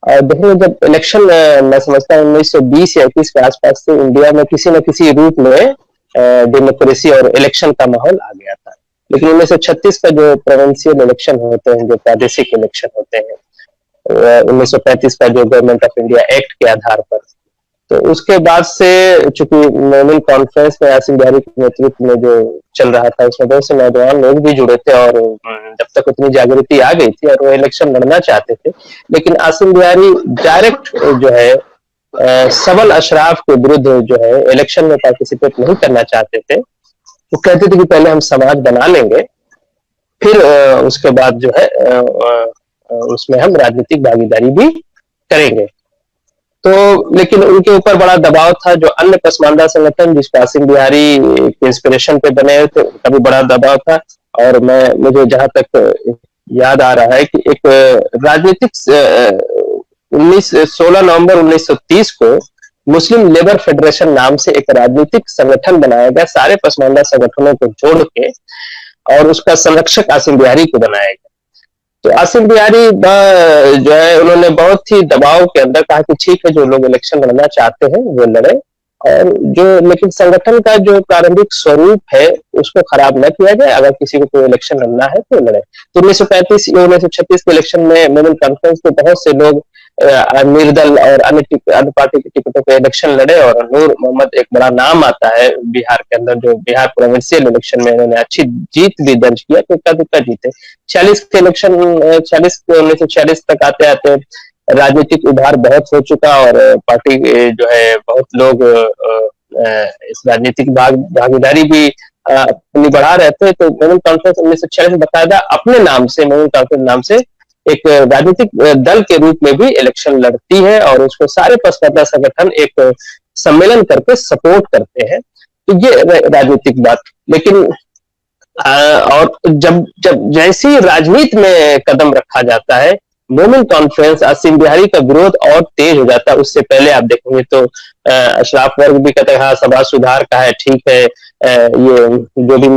और देखिए, जब इलेक्शन, मैं समझता हूँ 1920 या 21 के आसपास से इंडिया में किसी न किसी रूप में डेमोक्रेसी और इलेक्शन का माहौल आ गया था। लेकिन 1936 का जो प्रोविंशियल इलेक्शन होते हैं, जो प्रादेशिक इलेक्शन होते हैं, 1935 का जो गवर्नमेंट ऑफ इंडिया एक्ट के आधार पर, तो उसके बाद से चूंकि मोमिन कॉन्फ्रेंस में आसिम बिहारी के नेतृत्व में जो चल रहा था, उसमें बहुत से नौजवान लोग भी जुड़े थे, और जब तक उतनी जागृति आ गई थी और वो इलेक्शन लड़ना चाहते थे। लेकिन आसिम बिहारी डायरेक्ट जो है सबल अशराफ के विरुद्ध जो है इलेक्शन में पार्टिसिपेट नहीं करना चाहते थे। वो कहते थे कि पहले हम समाज बना लेंगे, फिर उसके बाद जो है उसमें हम राजनीतिक भागीदारी भी करेंगे। तो लेकिन उनके ऊपर बड़ा दबाव था। जो अन्य पसमानदा संगठन जिस पर आसिम बिहारी के इंस्पिरेशन पे बने थे, उनका भी बड़ा दबाव था। और मुझे जहां तक याद आ रहा है कि एक राजनीतिक 16 नवंबर 1930 को मुस्लिम लेबर फेडरेशन नाम से एक राजनीतिक संगठन बनाया गया, सारे पसमानदा संगठनों को जोड़ के, और उसका संरक्षक आसिम बिहारी को बनाया गया। तो आसिम बिहारी जो है, उन्होंने बहुत ही दबाव के अंदर कहा कि ठीक है, जो लोग इलेक्शन लड़ना चाहते हैं वो लड़े, और जो लेकिन संगठन का जो प्रारंभिक स्वरूप है उसको खराब न किया जाए, अगर किसी को कोई इलेक्शन लड़ना है तो लड़े। तो 1935 या 1936 के इलेक्शन में मोमिन कॉन्फ्रेंस के बहुत से लोग निर्दल और अन्य पार्टी की टिकटों पे इलेक्शन लड़े, और नूर मोहम्मद एक बड़ा नाम आता है बिहार के अंदर, जो बिहार प्रोविंशियल इलेक्शन में उन्होंने अच्छी जीत भी दर्ज किया, तो इक्का दुक्का जीते। 40 के इलेक्शन 1946 तक आते आते राजनीतिक उभार बहुत हो चुका, और पार्टी जो है बहुत लोग इस राजनीतिक भागीदारी भी अपनी बढ़ा रहे थे। तो मोमिन कॉन्फ्रेंस 1946 बकायदा अपने नाम से, मोमिन कॉन्फ्रेंस नाम से, एक राजनीतिक दल के रूप में भी इलेक्शन लड़ती है, और उसको सारे पसमानदा संगठन एक सम्मेलन करके सपोर्ट करते हैं। तो ये राजनीतिक बात। लेकिन और जब जैसी राजनीति में कदम रखा जाता है, मोमिन कॉन्फ्रेंस आसिम बिहारी का विरोध और तेज हो जाता है। उससे पहले आप देखेंगे तो अशराफ वर्ग भी कहते हैं हाँ समाज सुधार का है, ठीक है, ये जो भी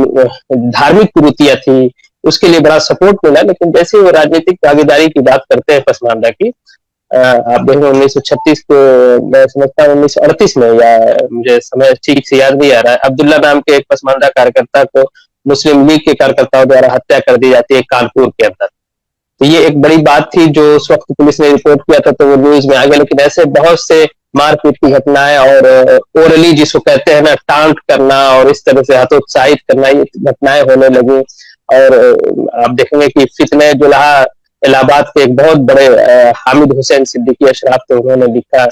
धार्मिक कुरीतियां थी उसके लिए बड़ा सपोर्ट मिला, लेकिन जैसे वो राजनीतिक भागीदारी की बात करते हैं पसमानदा की, आप देखेंगे 1936 को, मैं समझता हूँ 1938 में, या मुझे समय ठीक से याद नहीं आ रहा है, अब्दुल्ला नाम के एक पसमानदा कार्यकर्ता को मुस्लिम लीग के कार्यकर्ताओं द्वारा हत्या कर दी जाती है कानपुर के अंदर। तो ये एक बड़ी बात थी जो उस वक्त पुलिस ने रिपोर्ट किया था तो वो न्यूज में आ गया। लेकिन ऐसे बहुत से मारपीट की घटनाएं और ओरली जिसको कहते हैं ना, टांट करना और इस तरह से हतोत्साहित करना, ये घटनाएं होने लगी। और आप देखेंगे कि फितने जुल्हा इलाहाबाद के एक बहुत बड़े हामिद हुसैन सिद्दीकी अशराफ थे, उन्होंने लिखा,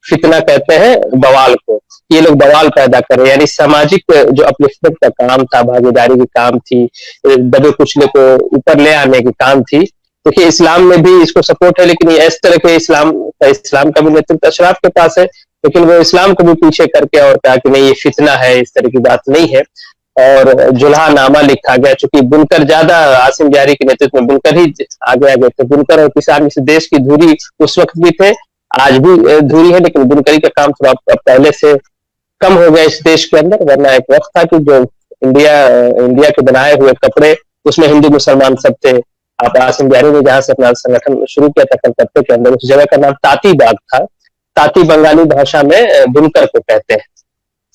फितना कहते हैं बवाल को, ये लोग बवाल पैदा कर रहे हैं। यानी सामाजिक जो अपलिफ्टमेंट का काम था, भागीदारी की काम थी, दबे कुचले को ऊपर ले आने की काम थी। देखिए इस्लाम में भी इसको सपोर्ट है, लेकिन इस तरह के इस्लाम का भी नेतृत्व अशराफ के पास है, लेकिन वो इस्लाम को भी पीछे करके और कहा कि नहीं ये फितना है, इस तरह की बात नहीं है। और जुल्हा नामा लिखा गया, चूंकि बुनकर ज्यादा आसिम बिहारी के नेतृत्व में बुनकर ही आगे थे। बुनकर और किसान इस देश की धुरी उस वक्त भी थे, आज भी धुरी है, लेकिन बुनकरी का काम थोड़ा पहले से कम हो गया इस देश के अंदर। वरना एक वक्त था कि जो इंडिया के बनाए हुए कपड़े, उसमें हिंदू मुसलमान सब थे। आप आसिम बिहारी ने जहां से अपना संगठन शुरू किया था कलकत्ते के अंदर, उस जगह का नाम ताती बाग था। ताती बंगाली भाषा में बुनकर को कहते हैं,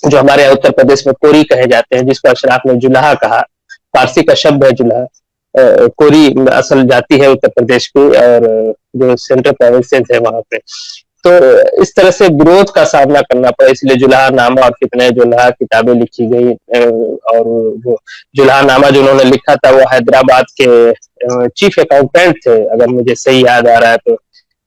जो हमारे उत्तर प्रदेश में कोरी कहे जाते हैं, जिसको अशराफ ने जुल्हा कहा। फारसी का शब्द है जुल्हा, कोरी असल जाति है उत्तर प्रदेश की और जो सेंट्रल प्रोविंसेस है वहां पे। तो इस तरह से विरोध का सामना करना पड़ा, इसलिए जुल्हा नामा और कितने जुल्हा किताबें लिखी गई। और वो जुल्हा नामा जो उन्होंने लिखा था वो हैदराबाद के चीफ अकाउंटेंट थे, अगर मुझे सही याद आ रहा है तो,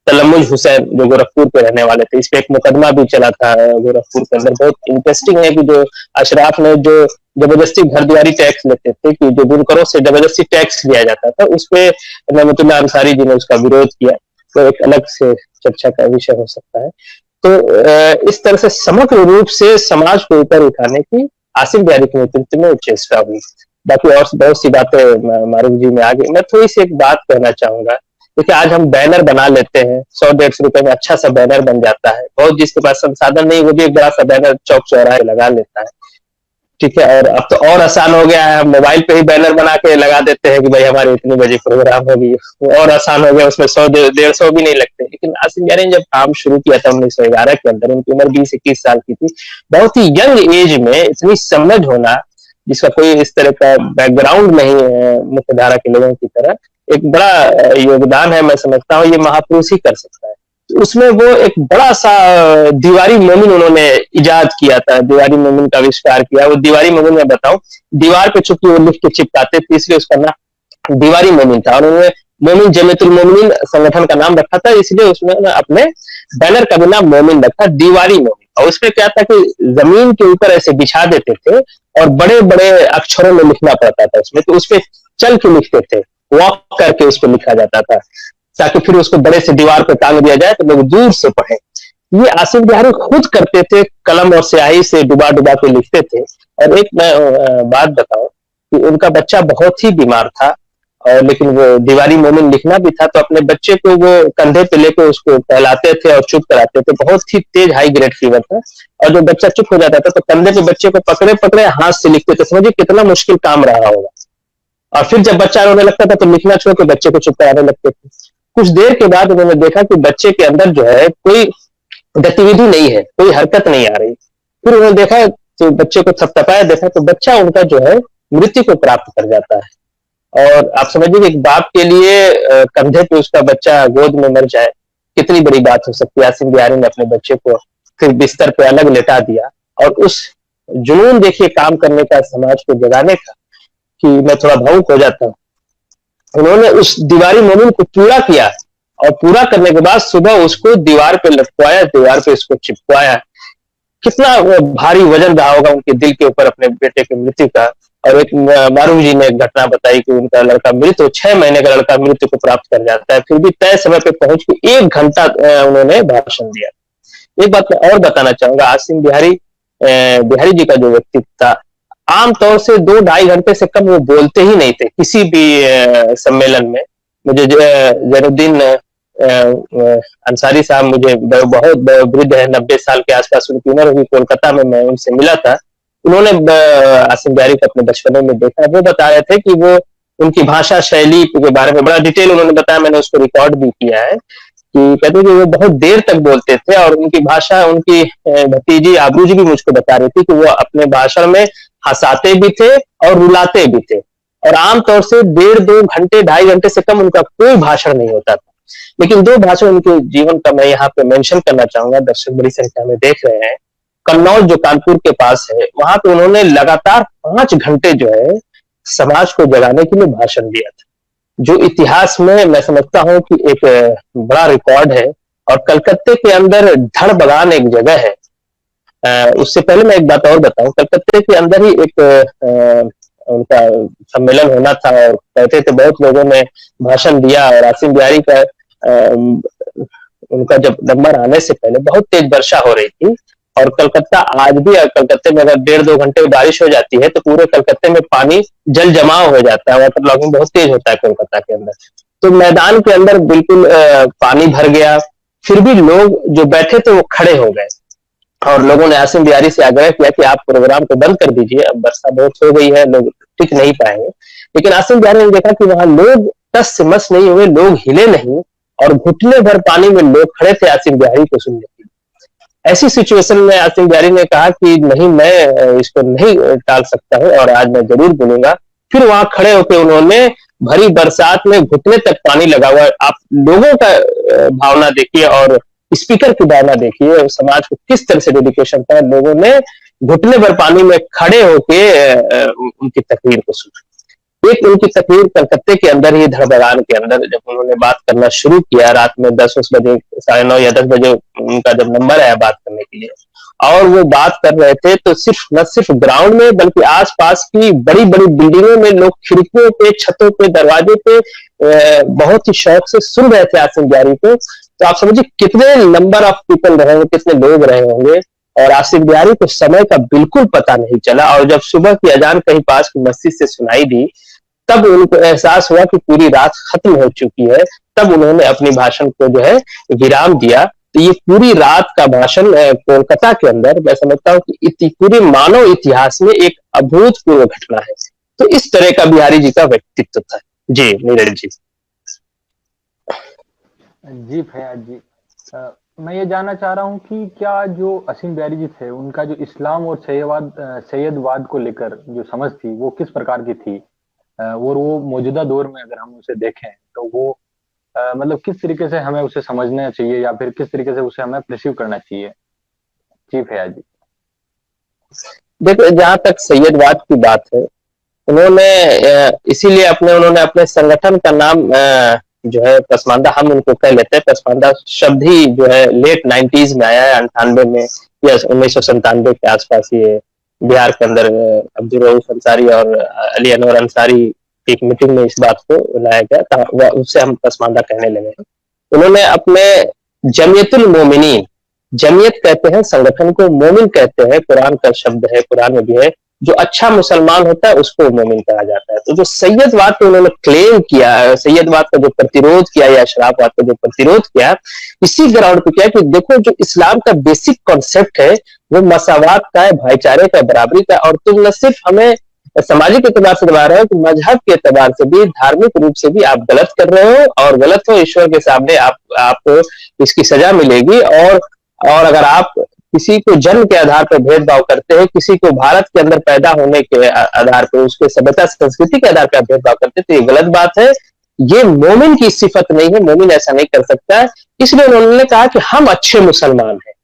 तलमुज हुसैन, जो गोरखपुर के रहने वाले थे। इस पे एक मुकदमा भी चला था गोरखपुर के अंदर। बहुत इंटरेस्टिंग है कि जो अशराफ ने जो जबरदस्ती घर द्वारी टैक्स लेते थे, कि जो बुनकरों से जबरदस्ती टैक्स लिया जाता था, उस पे नेमतुल्लाह अंसारी जी ने उसका विरोध किया। तो एक अलग से चर्चा का विषय हो सकता है। तो इस तरह से समग्र रूप से समाज को ऊपर उठाने की आसिम बिहारी के नेतृत्व में चेष्टा हुई। बाकी और बहुत सी बातें मारूफ जी में आगे, मैं थोड़ी सी एक बात कहना चाहूंगा। देखिए आज हम बैनर बना लेते हैं, 100-150 रुपए में अच्छा सा बैनर बन जाता है। बहुत जिसके पास संसाधन नहीं, वो भी एक बड़ा सा बैनर चौक चौराहे लगा लेता है, ठीक है। और अब तो और आसान हो गया है, हम मोबाइल पे ही बैनर बना के लगा देते हैं कि भाई हमारे इतने बजे प्रोग्राम होगी। और आसान हो गया, उसमें 100-150 भी नहीं लगते। लेकिन आसिम बिहारी ने जब काम शुरू किया था 1911 के अंदर, उनकी उम्र 20-21 साल की थी। बहुत ही यंग एज में इतनी समझ होना, जिसका कोई इस तरह का बैकग्राउंड नहीं है मुख्य धारा के लोगों की तरह, एक बड़ा योगदान है। मैं समझता हूँ ये महापुरुष ही कर सकता है। तो उसमें वो एक बड़ा सा दीवारी मोमिन उन्होंने इजाद किया था, दीवारी मोमिन का आविष्कार किया। वो दीवारी मोमिन मैं बताऊं, दीवार पे चूंकि वो लिख के चिपकाते थे, इसलिए उसका नाम दीवारी मोमिन था। और उन्होंने मोमिन जमीयतुल मोमिनीन संगठन का नाम रखा था, इसलिए उसमें अपने बैनर का भी नाम मोमिन रखा, दीवारी मोमिन। और उसमें क्या था कि जमीन के ऊपर ऐसे बिछा देते थे और बड़े बड़े अक्षरों में लिखना पड़ता था उसमें, तो उसपे चल के लिखते थे, वॉक करके उसको लिखा जाता था, ताकि फिर उसको बड़े से दीवार पर टांग दिया जाए तो लोग दूर से पढ़े। ये आसिम बिहारी खुद करते थे, कलम और स्याही से डुबा डुबा के लिखते थे। और एक मैं बात बताऊं कि उनका बच्चा बहुत ही बीमार था, और लेकिन वो दीवारी मोमिन लिखना भी था, तो अपने बच्चे को वो कंधे पे लेकर उसको टहलाते थे और चुप कराते थे। बहुत ही तेज हाई ग्रेड फीवर था, और जो बच्चा चुप हो जाता था तो कंधे पे बच्चे को पकड़े पकड़े हाथ से लिखते थे। समझिए कितना मुश्किल काम रहा होगा। और फिर जब बच्चा रोने लगता था तो लिखना छोड़ के बच्चे को चुप कराने लगते थे। कुछ देर के बाद उन्होंने देखा कि बच्चे के अंदर जो है कोई गतिविधि नहीं है, कोई हरकत नहीं आ रही। फिर उन्होंने देखा तो बच्चे को थपथपाया, देखा तो बच्चा उनका जो है मृत्यु को प्राप्त कर जाता है। और आप समझिए कि एक बाप के लिए कंधे पे उसका बच्चा गोद में मर जाए, कितनी बड़ी बात हो सकती है। आसिम बिहारी ने अपने बच्चे को फिर बिस्तर पे अलग लेटा दिया, और उस जुनून देखिए काम करने का, समाज को जगाने का, कि मैं थोड़ा भावुक हो जाता हूँ। उन्होंने उस दीवारी मोमिन को पूरा किया, और पूरा करने के बाद सुबह उसको दीवार पे लटकवाया, दीवार पे इसको चिपकवाया। कितना भारी वजन रहा होगा उनके दिल के ऊपर अपने बेटे की मृत्यु का। और एक मारूफ जी ने एक घटना बताई कि उनका लड़का मृत्यु, 6 महीने का लड़का मृत्यु को प्राप्त कर जाता है, फिर भी तय समय पे पहुंच के 1 घंटा उन्होंने भाषण दिया। एक बात मैं और बताना चाहूंगा, आसिम बिहारी जी का जो व्यक्तित्व था, आमतौर से 2-2.5 घंटे से कम वो बोलते ही नहीं थे किसी भी सम्मेलन में। मुझे जैनुद्दीन अंसारी साहब मुझे बहुत वृद्ध है, 90 साल के आसपास उनकी उम्र होगी, कोलकाता में मैं उनसे मिला था। उन्होंने आसिम जारी को अपने बचपने में देखा। वो बता रहे थे कि वो उनकी भाषा शैली के बारे में बड़ा डिटेल उन्होंने बताया, मैंने उसको रिकॉर्ड भी किया है, कि कहते हैं कि वो बहुत देर तक बोलते थे और उनकी भाषा, उनकी भतीजी आबरू जी भी मुझको बता रही थी कि वो अपने भाषण में हंसाते भी थे और रुलाते भी थे, और आमतौर से 1.5-2 घंटे 2.5 घंटे से कम उनका कोई भाषण नहीं होता था। लेकिन 2 भाषण उनके जीवन का मैं यहाँ पे मेंशन करना चाहूंगा, दर्शक बड़ी संख्या में देख रहे हैं। कन्नौज जो कानपुर के पास है, वहां पे उन्होंने लगातार 5 घंटे जो है समाज को जगाने के लिए भाषण दिया था, जो इतिहास में मैं समझता हूं कि एक बड़ा रिकॉर्ड है। और कलकत्ते के अंदर धड़ बगान एक जगह है। उससे पहले मैं एक बात और बताऊं, कलकत्ते के अंदर ही एक उनका सम्मेलन होना था और कहते थे बहुत लोगों ने भाषण दिया, और आसिम जारी का उनका जब नंबर आने से पहले बहुत तेज वर्षा हो रही थी, और कलकत्ता आज भी, कलकत्ते में अगर 1.5-2 घंटे बारिश हो जाती है तो पूरे कलकत्ते में पानी जल जमाव हो जाता है, वाटर लॉगिंग बहुत तेज होता है कोलकाता के अंदर। तो मैदान के अंदर बिल्कुल पानी भर गया, फिर भी लोग जो बैठे थे वो खड़े हो गए, और लोगों ने आसिम जारी से आग्रह किया कि आप प्रोग्राम को बंद कर दीजिए, अब वर्षा बहुत हो गई है, लोग टिक नहीं पाएंगे। लेकिन आसिम जारी ने देखा कि वहां लोग टस से मस नहीं हुए, लोग हिले नहीं, और घुटने भर पानी में लोग खड़े थे आसिम जारी को सुनने के लिए। ऐसी सिचुएशन में आसिम जारी ने कहा कि नहीं, मैं इसको नहीं टाल सकता हूं और आज मैं जरूर बोलूंगा। फिर वहां खड़े होकर उन्होंने भरी बरसात में घुटने तक पानी लगा हुआ, आप लोगों का भावना देखिए और स्पीकर की भावना देखिए, समाज को किस तरह से डेडिकेशन था। लोगों ने घुटने भर पानी में खड़े होके उनकी तकरीर को सुना। एक उनकी तकरीर कलकत्ते के अंदर ही, धड़ बगान के अंदर, जब उन्होंने बात करना शुरू किया रात में 10 बजे, 9:30 या 10 बजे उनका जब नंबर आया बात करने के लिए, और वो बात कर रहे थे, तो न सिर्फ ग्राउंड में बल्कि आसपास की बड़ी बड़ी बिल्डिंगों में लोग खिड़कियों पे, छतों पे, दरवाजे पे बहुत ही शौक से सुन रहे थे आसिम जारी को। तो आप समझिए कितने नंबर ऑफ पीपल रहे होंगे, कितने लोग रहे होंगे, और आसिम जारी को समय का बिल्कुल पता नहीं चला। और जब सुबह की अजान कहीं पास की मस्जिद से सुनाई दी, तब उनको एहसास हुआ कि पूरी रात खत्म हो चुकी है। तब उन्होंने अपनी भाषण को जो है विराम दिया। तो ये पूरी रात का भाषण कोलकाता के अंदर, मैं समझता हूँ कि पूरे मानव इतिहास में एक अभूतपूर्व घटना है। तो इस तरह का बिहारी जी का व्यक्तित्व था। जी नीरज जी। जी फैयाज जी, मैं ये जानना चाह रहा हूँ कि क्या जो असीम बिहारी जी थे, उनका जो इस्लाम और सैयदवाद को लेकर जो समझ थी, वो किस प्रकार की थी, और वो मौजूदा दौर में अगर हम उसे देखें तो वो मतलब किस तरीके से हमें उसे समझना चाहिए, या फिर किस तरीके से उसे हमें परसीव करना चाहिए। जी फैयाज जी। देखो, जहां तक सैयदवाद की बात है, उन्होंने इसीलिए उन्होंने अपने संगठन का नाम जो है पसमानदा, हम उनको कह लेते हैं, पसमानदा शब्द ही जो है लेट 90s में आया है, 98 में या 1997 के आसपास ये बिहार के अंदर अब्दुल रऊफ अंसारी और अली अनवर अंसारी की एक मीटिंग में इस बात को लाया गया था, उससे हम पसमानदा कहने लगे। उन्होंने अपने जमियतुल मोमिनीन, जमियत कहते हैं संगठन को, मोमिन कहते हैं, कुरान का शब्द है, कुरान में भी है, जो अच्छा मुसलमान होता है उसको मोमिन कहा जाता है। तो जो सैयदवाद को उन्होंने क्लेम किया, सैयदवाद का जो प्रतिरोध किया या अशराफवाद का जो प्रतिरोध किया, इसी ग्राउंड पे किया कि देखो जो इस्लाम का बेसिक कॉन्सेप्ट है वो मसावात का है, भाईचारे का, बराबरी का, और तुम न सिर्फ हमें सामाजिक एतबार से दबा रहे हो, कि मजहब के एतबार से भी, धार्मिक रूप से भी आप गलत कर रहे हो, और गलत हो ईश्वर के सामने आपको इसकी सजा मिलेगी। और अगर आप किसी को जन्म के आधार पर भेदभाव करते हैं, किसी को भारत के अंदर पैदा होने के आधार पर, उसके सभ्यता संस्कृति के आधार पर भेदभाव करते हैं, तो ये गलत बात है, ये मोमिन की सिफत नहीं है, मोमिन ऐसा नहीं कर सकता है। इसलिए उन्होंने कहा कि हम अच्छे मुसलमान हैं,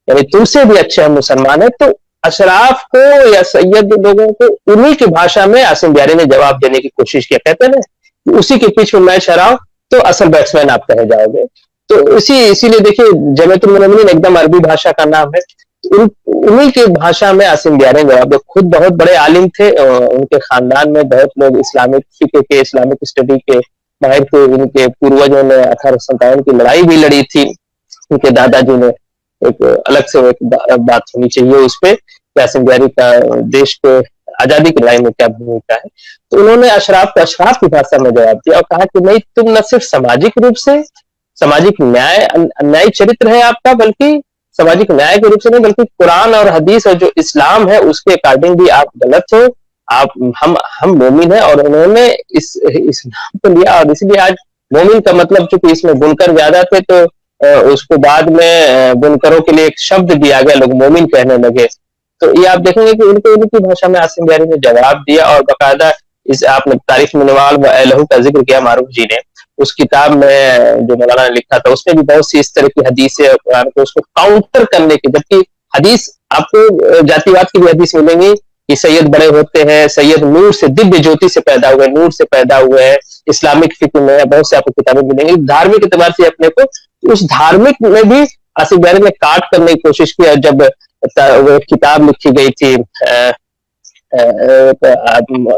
यानी तुमसे भी अच्छे हम मुसलमान हैं। तो अशराफ को या सैयद लोगों को उन्हीं की भाषा में आसिम बिहारी ने जवाब देने की कोशिश किया। कहते हैं ना, उसी के पिच में मैच हराओ तो असल बैट्समैन आप कहे जाओगे। तो इसीलिए देखिए, जमियतुल मोमिनीन एकदम अरबी भाषा का नाम है, उन्हीं की भाषा में आसिम बिहारी ने जवाब दिया। खुद बहुत बड़े आलिम थे, उनके खानदान में बहुत लोग इस्लामिक फिक्र के, इस्लामिक स्टडी के माहिर थे। उनके पूर्वजों ने 1857 की लड़ाई भी लड़ी थी, उनके दादाजी ने। एक अलग से एक बात होनी चाहिए उस पर, आसिम बिहारी का देश के आजादी की लड़ाई में क्या भूमिका है। तो उन्होंने अशराफ को अशराफ की भाषा में जवाब दिया और कहा कि नहीं, तुम न सिर्फ सामाजिक रूप से सामाजिक न्याय चरित्र है आपका, बल्कि सामाजिक न्याय के रूप से नहीं, बल्कि कुरान और हदीस और जो इस्लाम है उसके अकॉर्डिंग भी आप गलत हो। आप हम मोमिन है और उन्होंने इस इस्लाम को लिया, और इसलिए आज मोमिन का मतलब, चूंकि इसमें बुनकर ज्यादा थे तो उसको बाद में बुनकरों के लिए एक शब्द दिया गया, लोग मोमिन कहने लगे। तो ये आप देखेंगे कि उनकी भाषा में आसिम बिहारी ने जवाब दिया, और बाकायदा इस आपने तारीफ मिनवाल लहू का जिक्र किया मारूफ जी ने, उस किताब में जो मौलाना ने लिखा था उसमें भी बहुत सी इस तरह की हदीसें कुरान को उसको काउंटर करने की, जबकि हदीस आपको जातिवाद की भी हदीस मिलेंगी कि सैयद बड़े होते हैं, सैयद नूर से, दिव्य ज्योति से पैदा हुए, नूर से पैदा हुए हैं, इस्लामिक फिक्र में बहुत से आपको किताबें मिलेंगी। धार्मिक एतबार से अपने को उस धार्मिक में भी आसिफ बिहारी ने काट करने की कोशिश की, और जब वो किताब लिखी गई थी,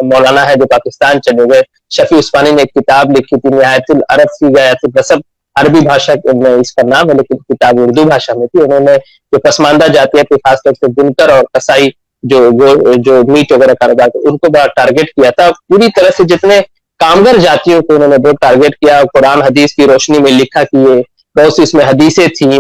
मौलाना है जो पाकिस्तान चले गए, शफी उस्मानी ने एक किताब लिखी थी निहायतुल अरब फी गयातुल नसब, अरबी भाषा में इसका नाम है लेकिन किताब उर्दू भाषा में थी। उन्होंने जो पसमानदा जातियां थी, खासतौर से बुनकर और कसाई जो मीट वगैरह कारोबार, उनको बड़ा टारगेट किया था। पूरी तरह से जितने कामगर जातियों को उन्होंने बहुत टारगेट किया। कुरान हदीस की रोशनी में लिखा कि ये बहुत सी इसमें हदीसें थी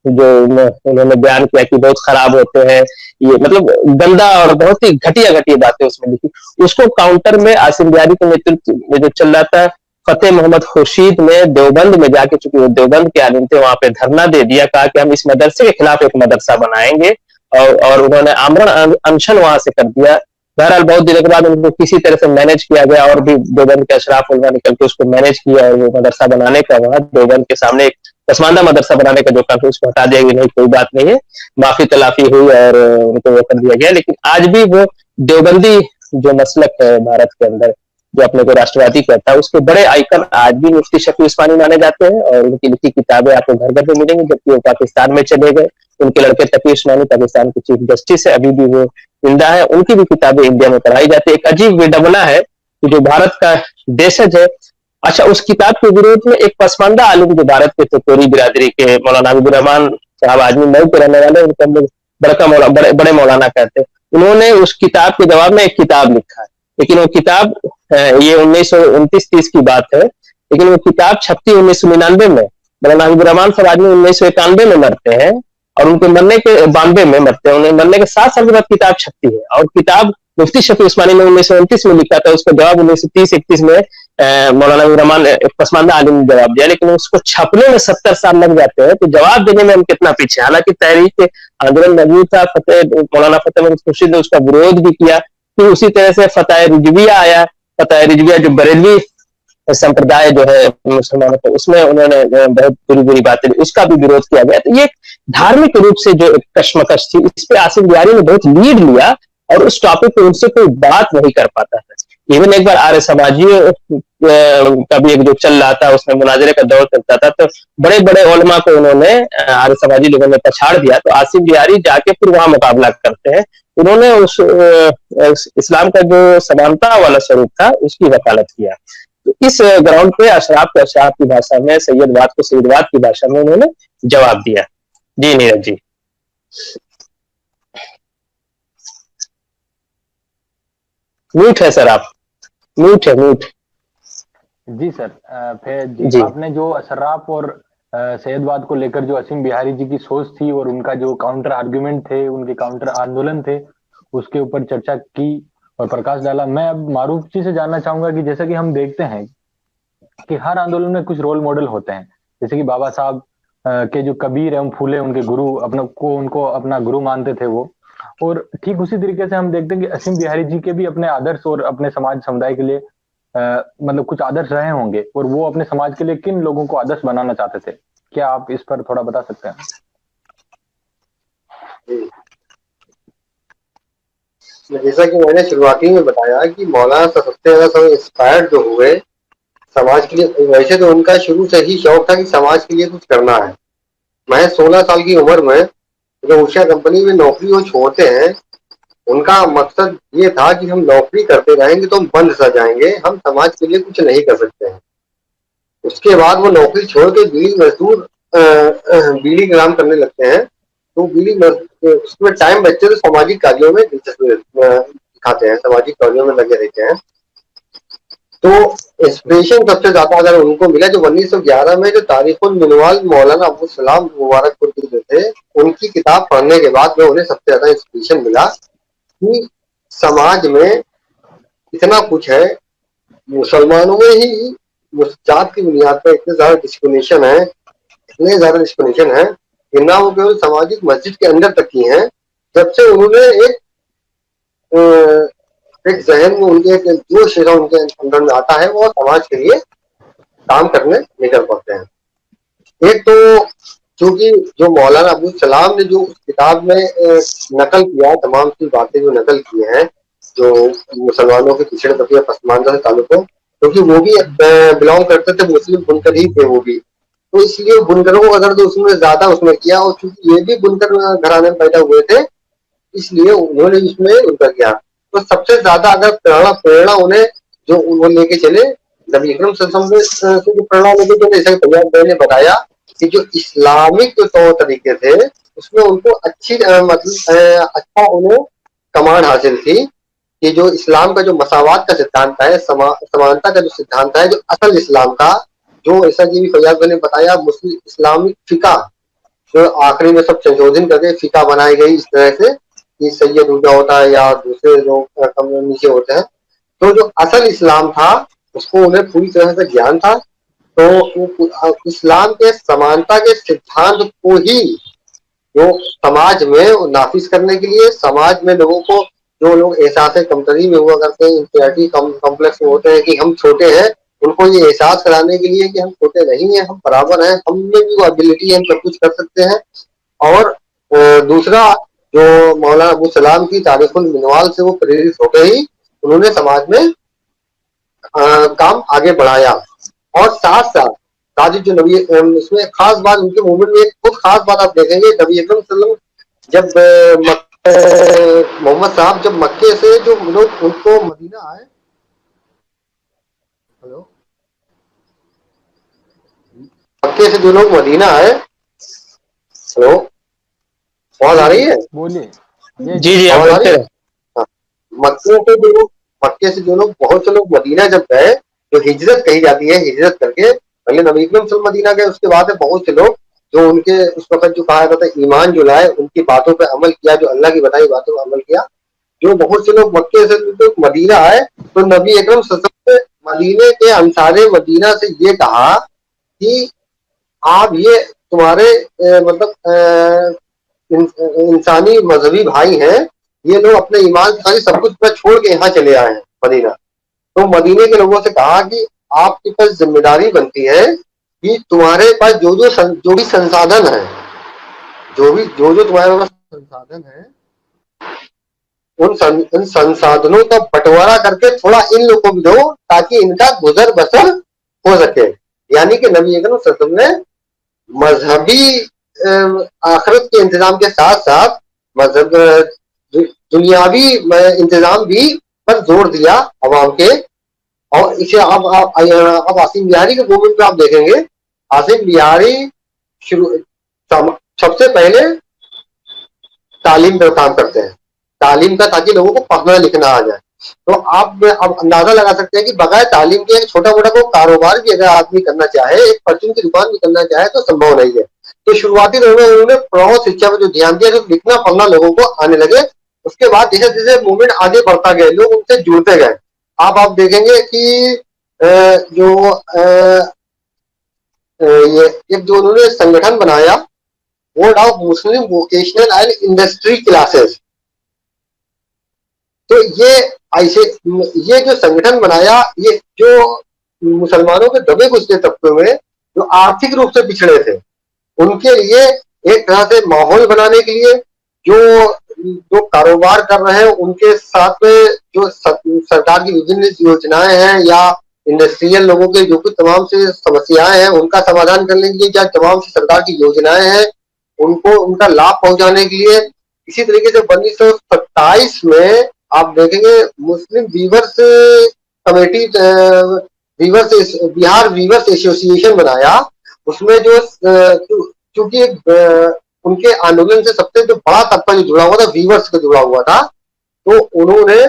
जो उन्होंने बयान किया कि बहुत खराब होते हैं, ये मतलब गंदा और बहुत ही घटिया घटिया बातें उसमें लिखी। उसको काउंटर में आसिम बिहारी के नेतृत्व में जो चल रहा था, फतेह मोहम्मद खुर्शीद ने देवबंद में जाके, चूंकि वो देवबंद के आलिम थे, वहां पे धरना दे दिया, कहा कि हम इस मदरसे के खिलाफ एक मदरसा बनाएंगे, और उन्होंने आमरण अनशन वहां से कर दिया। बहरहाल बहुत दिनों के बाद उनको किसी तरह से मैनेज किया गया, और भी देवबंद के अशराफ उलमा निकल के उसको मैनेज किया, और वो मदरसा बनाने का वहां देवबंद के सामने एक पसमानदा मदरसा बनाने का जो काम था उसको हटा दिया गया, नहीं कोई बात नहीं है, माफी तलाफी हुई और उनको वो कर दिया गया। लेकिन आज भी वो देवबंदी जो मसलक है भारत के अंदर, जो अपने को राष्ट्रवादी कहता है, उसके बड़े आइकन आज भी मुफ्ती शफी उस्मानी माने जाते हैं, और उनकी लिखी किताबें आपको घर घर पे मिलेंगी। जबकि वो पाकिस्तान में चले गए, उनके लड़के तकी उस्मानी पाकिस्तान के चीफ जस्टिस है, अभी भी वो जिंदा है, उनकी भी किताबें इंडिया में पढ़ाई जाती है। एक अजीब विडंबना है कि जो भारत का देशज है, अच्छा उस किताब के विरोध में एक पसमानदा आलिम जो भारत के थे, कोरी बिरादरी के, मौलाना हबीबुर रहमान साहब, आदमी मऊ के रहने वाले, उनको हम लोग बड़े मौलाना कहते हैं, उन्होंने उस किताब के जवाब में एक किताब लिखा है। लेकिन वो किताब, ये 1929-30 की बात है, लेकिन वो किताब छपती 1999 में। मौलाना हबीबुर रहमान साहब आदमी 1991 में मरते हैं, और उनके मरने के 92 में मरते हैं, उन्हें मरने के 7 साल के बाद किताब छपती है। और किताब मुफ्ती शफी उस्मानी ने 1929 में लिखा था, उसका जवाब 1930-31 में मौलाना रहमान एक पसमानदा आलिम ने जवाब दिया, लेकिन उसको छपने में 70 साल लग जाते हैं, तो जवाब देने में हम कितना पीछे। हालांकि तहरीक आंदोलन मौजूद था, मौलाना फतेह मोहम्मद खुर्शीद ने उसका विरोध भी किया। फिर उसी तरह से फतह रिजविया आया, फतह रिजविया जो बरेलवी संप्रदाय जो है मुसलमानों का, उसमें उन्होंने बहुत बुरी बुरी बातें, उसका भी विरोध किया गया। तो ये धार्मिक रूप से जो कश्मकश थी, इस पे आसिफ बिहारी ने बहुत लीड लिया, और उस टॉपिक पे उनसे कोई बात नहीं कर पाता था। इवन एक बार आर्य समाजी का भी एक जो चल रहा था, उसमें मुनाजरे का दौर चलता था, तो बड़े बड़े उलमा को उन्होंने, आर्य समाजी लोगों ने पछाड़ दिया, तो आसिफ बिहारी जाके फिर वहां मुकाबला करते हैं। उन्होंने उस इस्लाम का जो समानता वाला स्वरूप था उसकी वकालत किया। तो इस ग्राउंड पे अशराफ को अशराफ की भाषा में, सैयदवाद को सैयदवाद की भाषा में उन्होंने जवाब दिया। जी नीरज जी। म्यूट है सर, आप म्यूट है, म्यूट। जी सर, फिर जी। आपने जो अशराफ और सैयदवाद को लेकर जो असीम बिहारी जी की सोच थी और उनका जो काउंटर आर्गुमेंट थे, उनके काउंटर आंदोलन थे, उसके ऊपर चर्चा की और प्रकाश डाला। मैं अब मारूफ जी से जानना चाहूंगा कि जैसा कि हम देखते हैं कि हर आंदोलन में कुछ रोल मॉडल होते हैं, जैसे कि बाबा साहब के जो कबीर एवं फूले उनके गुरु, उनको अपना गुरु मानते थे वो। और ठीक उसी तरीके से हम देखते हैं कि असीम बिहारी जी के भी अपने आदर्श और अपने समाज समुदाय के लिए मतलब कुछ आदर्श रहे होंगे, और वो अपने समाज के लिए किन लोगों को आदर्श बनाना चाहते थे, क्या आप इस पर थोड़ा बता सकते हैं? जैसा कि मैंने शुरुआती में बताया कि मौलाना तो सबसे ज्यादा इंस्पायर्ड जो हुए समाज के लिए, वैसे तो उनका शुरू से ही शौक था कि समाज के लिए कुछ करना है। मैं 16 साल की उम्र में जब उषा कंपनी में नौकरी वो छोड़ते हैं, उनका मकसद ये था कि हम नौकरी करते रहेंगे तो हम बंद सा जाएंगे, हम समाज के लिए कुछ नहीं कर सकते हैं। उसके बाद वो नौकरी छोड़ के बीड़ी मजदूर बीड़ी काम करने लगते हैं, तो उसमें टाइम बचते तो सामाजिक कार्यों में दिलचस्पी दिखाते हैं, सामाजिक कार्यों में लगे रहते हैं। तो इंस्पिरेशन सबसे ज्यादा अगर उनको मिला जो 1911 में जो तारीखुल मिनवाल मौलाना अब्दुल सलाम मुबारकपुर के जो थे, उनकी किताब पढ़ने के बाद में उन्हें सबसे ज्यादा इंस्पिरेशन मिला कि समाज में इतना कुछ है, मुसलमानों में ही जात की बुनियाद पर इतने ज्यादा डिस्क्रिमिनेशन है, इतने ज्यादा डिस्क्रिमिनेशन है कि ना वो केवल सामाजिक मस्जिद के अंदर तक की है। जब से उन्होंने एक जहन में उनके एक जोश उनके अंदर में आता है, वो समाज के लिए काम करने निकल पड़ते हैं। एक तो क्योंकि जो मौलाना अब्दुल सलाम ने जो उस किताब में नकल किया, तमाम सी बातें जो नकल की हैं, जो मुसलमानों के पिछड़े तबके पसमानदा से ताल्लुक हो, क्योंकि वो भी बिलोंग करते थे, मुस्लिम बुनकर ही थे वो भी, तो इसलिए बुनकरों को अगर तो उसमें ज्यादा उसमें किया, और चूंकि ये भी बुनकर घराने में पैदा हुए थे, इसलिए उन्होंने इसमें उनका किया। तो सबसे ज्यादा अगर प्रेरणा उन्हें जो वो लेके चले नबी अकरम सल्लल्लाहु अलैहि वसल्लम से जो प्रेरणा लेके चले, जैसे भैया भाई ने बताया कि जो इस्लामिक जो तौर तरीके थे उसमें उनको अच्छी मतलब अच्छा उन्हें कमांड हासिल थी कि जो इस्लाम का जो मसावात का सिद्धांत है, समानता का जो सिद्धांत है, जो असल इस्लाम का, जो ऐसा जी भी फैयाज भाई ने बताया, मुस्लिम इस्लामिक फिका जो आखिरी में सब संशोधन करके फिका बनाई गई इस तरह से कि सैयद ऊँचा होता है या दूसरे लोग कम नीचे होते हैं। तो जो असल इस्लाम था उसको उन्हें पूरी तरह से ज्ञान था, तो इस्लाम के समानता के सिद्धांत को ही जो समाज में नाफिज करने के लिए, समाज में लोगों को, जो लोग एहसास कमतरी में हुआ करते हैं, इंफीरियरिटी कॉम्प्लेक्स में होते हैं कि हम छोटे हैं, उनको ये एहसास कराने के लिए कि हम छोटे नहीं हैं, हम बराबर हैं, हम में भी वो एबिलिटी है, हम सब कुछ कर सकते हैं। और दूसरा जो मौलाना अबू सलाम की तारीखुल मिनवाल से वो प्रेरित होकर ही उन्होंने समाज में काम आगे बढ़ाया। और साथ साथ ताजी जो नबी इसमें खास बात उनके मूवमेंट में एक खुद खास बात आप देखेंगे, नबी अकरम सल्लल्लाहु अलैहि वसल्लम जब मोहम्मद साहब जब मक्के से जो लोग उनको मदीना आए, हेलो, मक्के से जो लोग मदीना आए, हेलो, आवाज आ रही है? बोलिए। जी जी, आप आवाज आ रही बोलते है? रहे। हाँ। मक्के से जो लोग बहुत से लोग मदीना जब गए, जो हिजरत कही जाती है, हिजरत करके पहले नबी अकरम सल्लल्लाहु अलैहि वसल्लम मदीना गए, उसके बाद बहुत से लोग जो उनके उस वक्त जो कहा जाता है ईमान जो लाए, उनकी बातों पे अमल किया, जो अल्लाह की बताई बातों पे अमल किया, जो बहुत से लोग मक्के से जो मदीना आए, तो नबी अकरम सल्लल्लाहु अलैहि वसल्लम ने मदीने के अंसारे मदीना से ये कहा कि आप ये तुम्हारे मतलब इंसानी मजहबी भाई हैं, ये लोग अपने ईमान सारी सब कुछ पर छोड़ के यहाँ चले आए हैं मदीना। तो मदीने के लोगों से कहा कि आपके पास जिम्मेदारी बनती है कि तुम्हारे पास जो भी संसाधन है, जो तुम्हारे पास संसाधन है, उन संसाधनों का बंटवारा करके थोड़ा इन लोगों को भी दो ताकि इनका गुजर बसर हो सके। यानी कि नबी अकरम सल्लल्लाहु अलैहि वसल्लम ने मजहबी आखिरत के इंतजाम के साथ साथ मजहब दुनियावी इंतजाम भी पर जोर दिया अवाम के। और इसे अब आसिम बिहारी के मूवमेंट में आप देखेंगे, आसिम बिहारी शुरू सबसे पहले तालीम पर काम करते हैं, तालीम का, ताकि लोगों को पढ़ना लिखना आ जाए। तो आप अब अंदाजा लगा सकते हैं कि बगैर तालीम के एक छोटा मोटा को कारोबार भी अगर आदमी करना चाहे, एक परचून की दुकान भी करना चाहे, तो संभव नहीं है। तो शुरुआती दौर में उन्होंने प्रौढ़ शिक्षा में जो ध्यान दिया, जो लिखना पढ़ना लोगों को आने लगे। उसके बाद जैसे जैसे मूवमेंट आगे बढ़ता गया, लोग उनसे जुड़ते गए। आप देखेंगे कि ये एक जो उन्होंने संगठन बनाया, board of Muslim vocational and industry classes, तो ये जो संगठन बनाया, ये जो मुसलमानों के दबे कुचले तबके में जो आर्थिक रूप से पिछड़े थे, उनके लिए एक तरह से माहौल बनाने के लिए, जो कारोबार कर रहे हैं उनके साथ में जो सरकार की विभिन्न योजनाएं हैं, या इंडस्ट्रियल लोगों के जो कुछ तमाम से समस्याएं हैं उनका समाधान करने के लिए क्या तमाम से सरकार की योजनाएं हैं, उनको उनका लाभ पहुंचाने के लिए। इसी तरीके से 1927 में आप देखेंगे Muslim weavers committee, Bihar weavers association बनाया। उसमें जो चूंकि उनके आंदोलन से सबसे जो बड़ा तबका जो जुड़ा हुआ था, वीवर्स का जुड़ा हुआ था, तो उन्होंने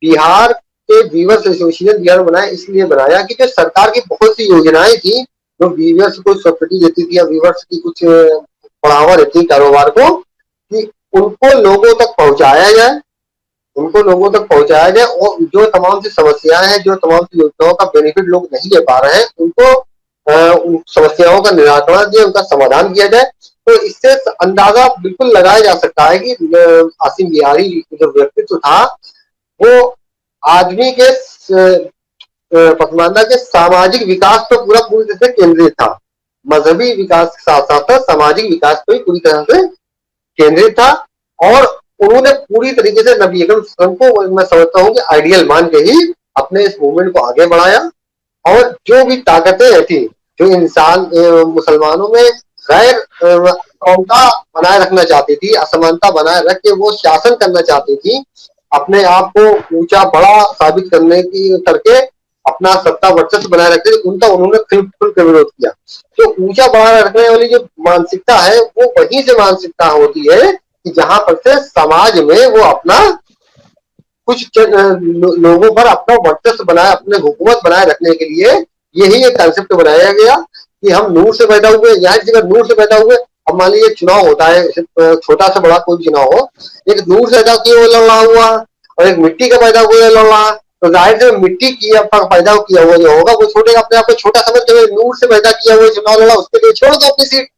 बिहार के वीवर्स एसोसिएशन बिहार बनाया, इसलिए बनाया कि जो सरकार की बहुत सी योजनाएं थी, जो वीवर्स को सब्सिडी देती थी या वीवर्स की कुछ बढ़ावा देती कारोबार को, कि उनको लोगों तक पहुंचाया जाए, उनको लोगों तक पहुंचाया जाए, और जो तमाम सी समस्याएं हैं, जो तमाम सी योजनाओं का बेनिफिट लोग नहीं ले पा रहे हैं, उनको उन समस्याओं का निराकरण दिया, उनका समाधान किया जाए। तो इससे अंदाजा बिल्कुल लगाया जा सकता है कि आसिम बिहारी जो व्यक्तित्व था, वो आदमी के पसमानदा के सामाजिक विकास पर पूरी तरह से केंद्रित था। मजहबी विकास के साथ साथ सामाजिक विकास पर भी पूरी तरह से केंद्रित था, और उन्होंने पूरी तरीके से नबी अकरम सल्लल्लाहु अलैहि वसल्लम को मैं समझता हूँ कि आइडियल मान के ही अपने इस मूवमेंट को आगे बढ़ाया। और जो भी ताकतें थी, जो इंसान मुसलमानों में गैर कौमता बनाए रखना चाहती थी, असमानता बनाए रख के वो शासन करना चाहती थी, अपने आप को ऊंचा बड़ा साबित करने की करके अपना सत्ता वर्चस्व बनाए रखते थे, उनका उन्होंने खुल के विरोध किया। तो ऊंचा बड़ा रखने वाली जो मानसिकता है, वो वहीं से मानसिकता होती है कि जहां पर से समाज में वो अपना कुछ लोगों पर अपना वर्चस्व बनाए, अपने हुकूमत बनाए रखने के लिए यही एक कंसेप्ट बनाया गया कि हम नूर से पैदा हुए, यहाँ की जगह नूर से पैदा हुए। अब मान लीजिए चुनाव होता है, छोटा से बड़ा कोई चुनाव हो, एक नूर से पैदा किया हुआ लड़ रहा हुआ और एक मिट्टी का पैदा हुआ लड़ रहा, तो जाहिर से मिट्टी की पैदा किया हुआ जो होगा वो छोटे अपने आप को छोटा समझ के नूर से पैदा किया हुआ चुनाव लड़ा, उसके लिए छोड़ दो अपनी सीट।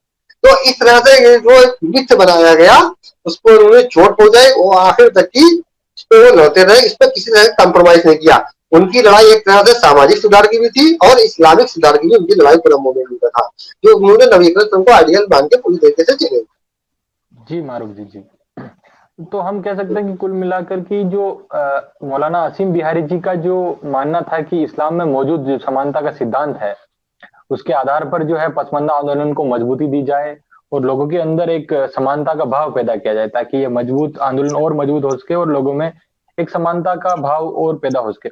तो इस तरह से जो मिथ बनाया गया उसको उन्होंने चोट पहुंचाई, वो आखिर तक की इस पर वो लड़ते रहे, इस पर किसी तरह कॉम्प्रोमाइज नहीं किया। उनकी लड़ाई एक तरह से सामाजिक सुधार की भी थी और इस्लामिक सुधार की भी उनकी लड़ाई पूरा मूवमेंट का था, जो उन्होंने नबी अकरम को आइडियल मान के पूरी तरीके से चले। जी मारूफ जी। तो हम कह सकते हैं कि कुल मिलाकर की जो मौलाना आसिम बिहारी जी का जो मानना था कि इस्लाम में मौजूद जो समानता का सिद्धांत है, उसके आधार पर जो है पसमानदा आंदोलन को मजबूती दी जाए और लोगों के अंदर एक समानता का भाव पैदा किया जाए, ताकि ये मजबूत आंदोलन और मजबूत हो सके और लोगों में एक समानता का भाव और पैदा हो सके।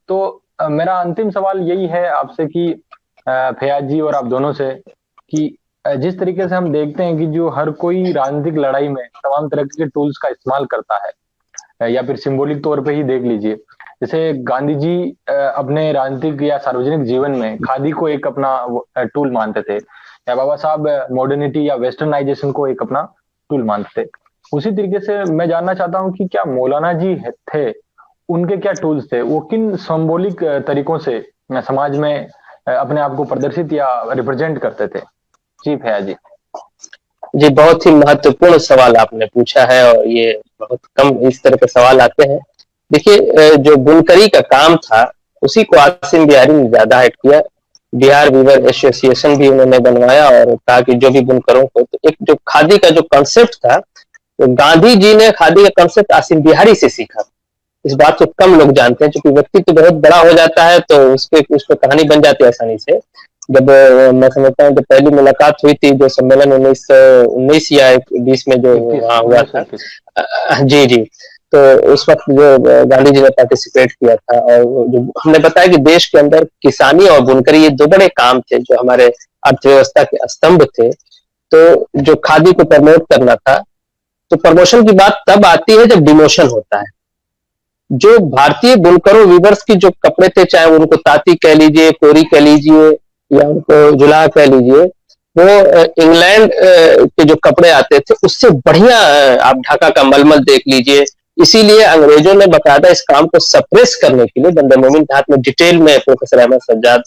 तो मेरा अंतिम सवाल यही है आपसे कि फैयाज जी और आप दोनों से, कि जिस तरीके से हम देखते हैं कि जो हर कोई राजनीतिक लड़ाई में तमाम तरह के टूल्स का इस्तेमाल करता है, या फिर सिंबॉलिक तौर पे ही देख लीजिए, जैसे गांधी जी अपने राजनीतिक या सार्वजनिक जीवन में खादी को एक अपना टूल मानते थे, या बाबा साहब मॉडर्निटी या वेस्टर्नाइजेशन को एक अपना टूल मानते थे। उसी तरीके से मैं जानना चाहता हूं कि क्या मौलाना जी थे, उनके क्या टूल्स थे, वो किन सिंबॉलिक तरीकों से समाज में अपने आप को प्रदर्शित या रिप्रेजेंट करते थे? जी फैयाज जी। जी, बहुत ही महत्वपूर्ण सवाल आपने पूछा है, और ये बहुत कम इस तरह के सवाल आते हैं। देखिए, जो बुनकरी का काम था उसी को आसिम बिहारी ने ज्यादा हिट किया। बिहार वीवर एसोसिएशन भी उन्होंने बनवाया और कहा कि जो भी बुनकरों को, तो एक जो खादी का जो कॉन्सेप्ट था, तो गांधी जी ने खादी का कॉन्सेप्ट आसिम बिहारी से सीखा। इस बात को कम लोग जानते हैं, क्योंकि व्यक्ति तो बहुत बड़ा हो जाता है तो उस पर कहानी बन जाती है आसानी से। जब मैं समझता हूँ, जब पहली मुलाकात हुई थी जो सम्मेलन 1919 या 20 में जो वहाँ हुआ था, जी जी, तो उस वक्त जो गांधी जी ने पार्टिसिपेट किया था, और जो हमने बताया कि देश के अंदर किसानी और बुनकरी ये दो बड़े काम थे जो हमारे अर्थव्यवस्था के स्तंभ थे। तो जो खादी को प्रमोट करना था, तो प्रमोशन की बात तब आती है जब डिमोशन होता है। जो भारतीय बुनकरों वीवर्स की जो कपड़े थे, चाहे उनको ताती कह लीजिए, कोरी कह लीजिए, या उनको जुलाह कह लीजिए, वो इंग्लैंड के जो कपड़े आते थे उससे बढ़िया, आप ढाका का मलमल देख लीजिए। इसीलिए अंग्रेजों ने बकायदा इस काम को सप्रेस करने के लिए बंदर मोमिन के हाथ में डिटेल में प्रोफेसर अहमद सज्जाद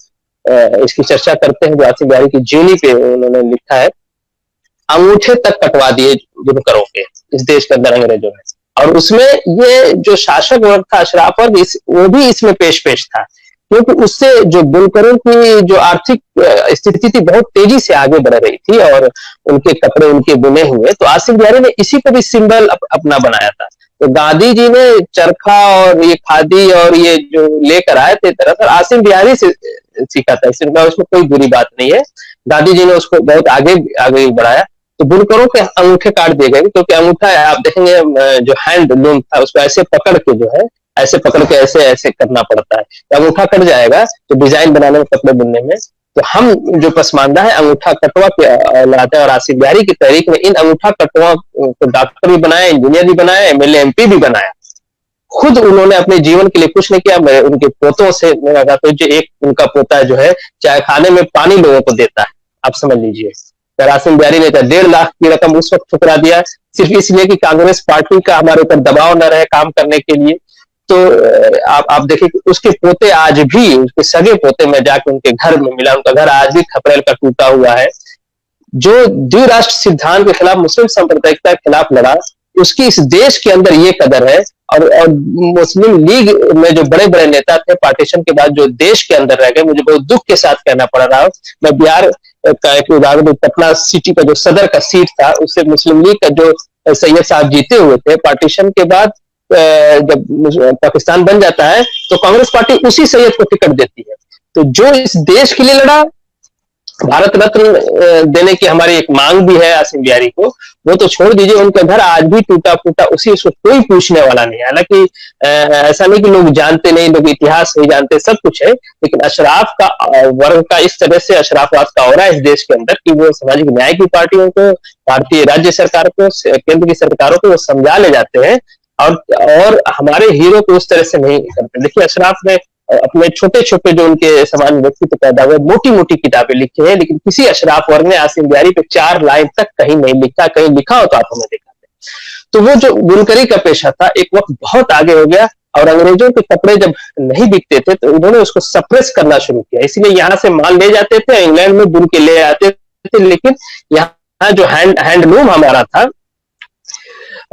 इसकी चर्चा करते हैं, जो आसिम बिहारी की जीवनी पे उन्होंने लिखा है। अंगूठे तक कटवा दिए बुनकरों के इस देश के अंदर अंग्रेजों ने, और उसमें ये जो शासक वर्ग था, अशराफ वर्ग, वो भी इसमें पेश था, क्योंकि उससे जो बुनकरों की जो आर्थिक स्थिति थी बहुत तेजी से आगे बढ़ रही थी और उनके कपड़े उनके बुने हुए। तो आसिम बिहारी ने इसी को भी सिंबल अपना बनाया था। तो गांधी जी ने चरखा और ये खादी और ये जो लेकर आए थे दरअसल आसिम बिहारी से सीखा था, इसमें उसमें कोई बुरी बात नहीं है। गांधी जी ने उसको बहुत आगे आगे बढ़ाया। तो बुनकरों के अंगूठे काट दिए गए, क्योंकि अंगूठा आप देखेंगे जो हैंड लूम था उसको ऐसे पकड़ के जो है, ऐसे पकड़ के ऐसे ऐसे करना पड़ता है, तो अंगूठा कट जाएगा तो डिजाइन बनाने में, कपड़े बुनने में। तो हम जो पसमानदा है अंगूठा कटवा के लाते हैं, और आसिम बिहारी की तहरीक में इन अंगूठा कटवा को डॉक्टर भी बनाया, इंजीनियर भी बनाया, एमएलए एमपी भी बनाया। खुद उन्होंने अपने जीवन के लिए कुछ नहीं किया। मैं उनके पोतों से मेरा कहता हूं, जो एक उनका पोता जो है चाय खाने में पानी लोगों को देता है, आप समझ लीजिए। रासिम बिहारी ने 1.5 लाख की रकम उस वक्त ठुकरा दिया सिर्फ इसलिए कि कांग्रेस पार्टी का हमारे ऊपर दबाव न रहे काम करने के लिए। तो आप देखिए कि उसके पोते आज भी, उसके सगे पोते, में जाके उनके घर में मिला, उनका घर आज भी खपरेल का टूटा हुआ है। जो द्विराष्ट्र सिद्धांत के खिलाफ, मुस्लिम सांप्रदायिकता के खिलाफ लड़ा, उसकी इस देश के अंदर ये कदर है। और मुस्लिम लीग में जो बड़े बड़े नेता थे पार्टीशन के बाद जो देश के अंदर रह गए, मुझे बहुत दुख के साथ कहना पड़ रहा है। मैं बिहार का एक उदाहरण, पटना सिटी का जो सदर का सीट था, उससे मुस्लिम लीग का जो सैयद साहब जीते हुए थे, पार्टीशन के बाद जब पाकिस्तान बन जाता है तो कांग्रेस पार्टी उसी सैयद को टिकट देती है। तो जो इस देश के लिए लड़ा, भारत रत्न देने की हमारी एक मांग भी है आसिम बिहारी को, वो तो छोड़ दीजिए, उनका घर आज भी टूटा फूटा उसी, उसको कोई पूछने वाला नहीं है। हालांकि ऐसा नहीं कि लोग जानते नहीं, लोग इतिहास नहीं जानते, सब कुछ है, लेकिन अशराफ का वर्ग का इस तरह से अशराफवाद का हो रहा है इस देश के अंदर कि वो सामाजिक न्याय की पार्टियों को, भारतीय राज्य सरकार को, केंद्र की सरकारों को वो समझा ले जाते हैं और हमारे हीरो को उस तरह से नहीं करते। देखिए, अशराफ ने अपने छोटे छोटे जो उनके समाज व्यक्तित्व पैदा हुए, मोटी मोटी किताबें लिखी हैं, लेकिन किसी अशराफ वर्ग ने आसिम बिहारी पे 4 लाइन तक कहीं नहीं लिखा। कहीं लिखा हो तो आप हमें दिखाते। तो वो जो बुनकरी का पेशा था, एक वक्त बहुत आगे हो गया, और अंग्रेजों के कपड़े जब नहीं बिकते थे तो उन्होंने उसको सप्रेस करना शुरू किया। इसलिए यहाँ से माल ले जाते थे, इंग्लैंड में बुन के ले आते थे, लेकिन यहाँ जो हैंडलूम हमारा था,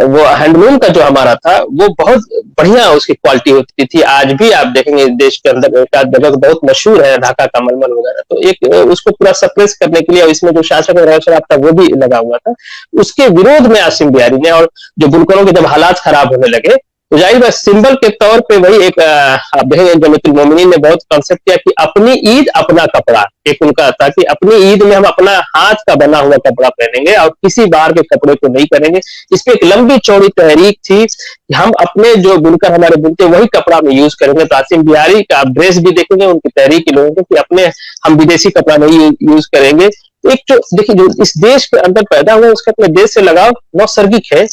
वो हैंडलूम का जो हमारा था, वो बहुत बढ़िया उसकी क्वालिटी होती थी। आज भी आप देखेंगे देश के अंदर एक आध जगह बहुत मशहूर है, ढाका का मलमल वगैरह। तो एक उसको पूरा सप्रेस करने के लिए, और इसमें जो शासक शराब था वो भी लगा हुआ था, उसके विरोध में आसिम बिहारी ने, और जो बुनकरों के जब हालात खराब होने लगे, तो जाहिर बात सिंबल के तौर पे वही एक आप देखेंगे जमीयतुल मोमिनीन ने बहुत कॉन्सेप्ट किया कि अपनी ईद अपना कपड़ा। एक उनका था कि अपनी ईद में हम अपना हाथ का बना हुआ कपड़ा पहनेंगे और किसी बाहर के कपड़े को नहीं पहनेंगे। इस पे एक लंबी चौड़ी तहरीक थी कि हम अपने जो बुनकर हमारे बुनते वही कपड़ा में यूज करेंगे। तो आसिम बिहारी का आप ड्रेस भी देखेंगे, उनकी तहरीक के लोगों को, कि अपने हम विदेशी कपड़ा नहीं यूज करेंगे। एक जो देखिए, जो इस देश के अंदर पैदा हुआ उसका अपने देश से लगाव नैसर्गिक है।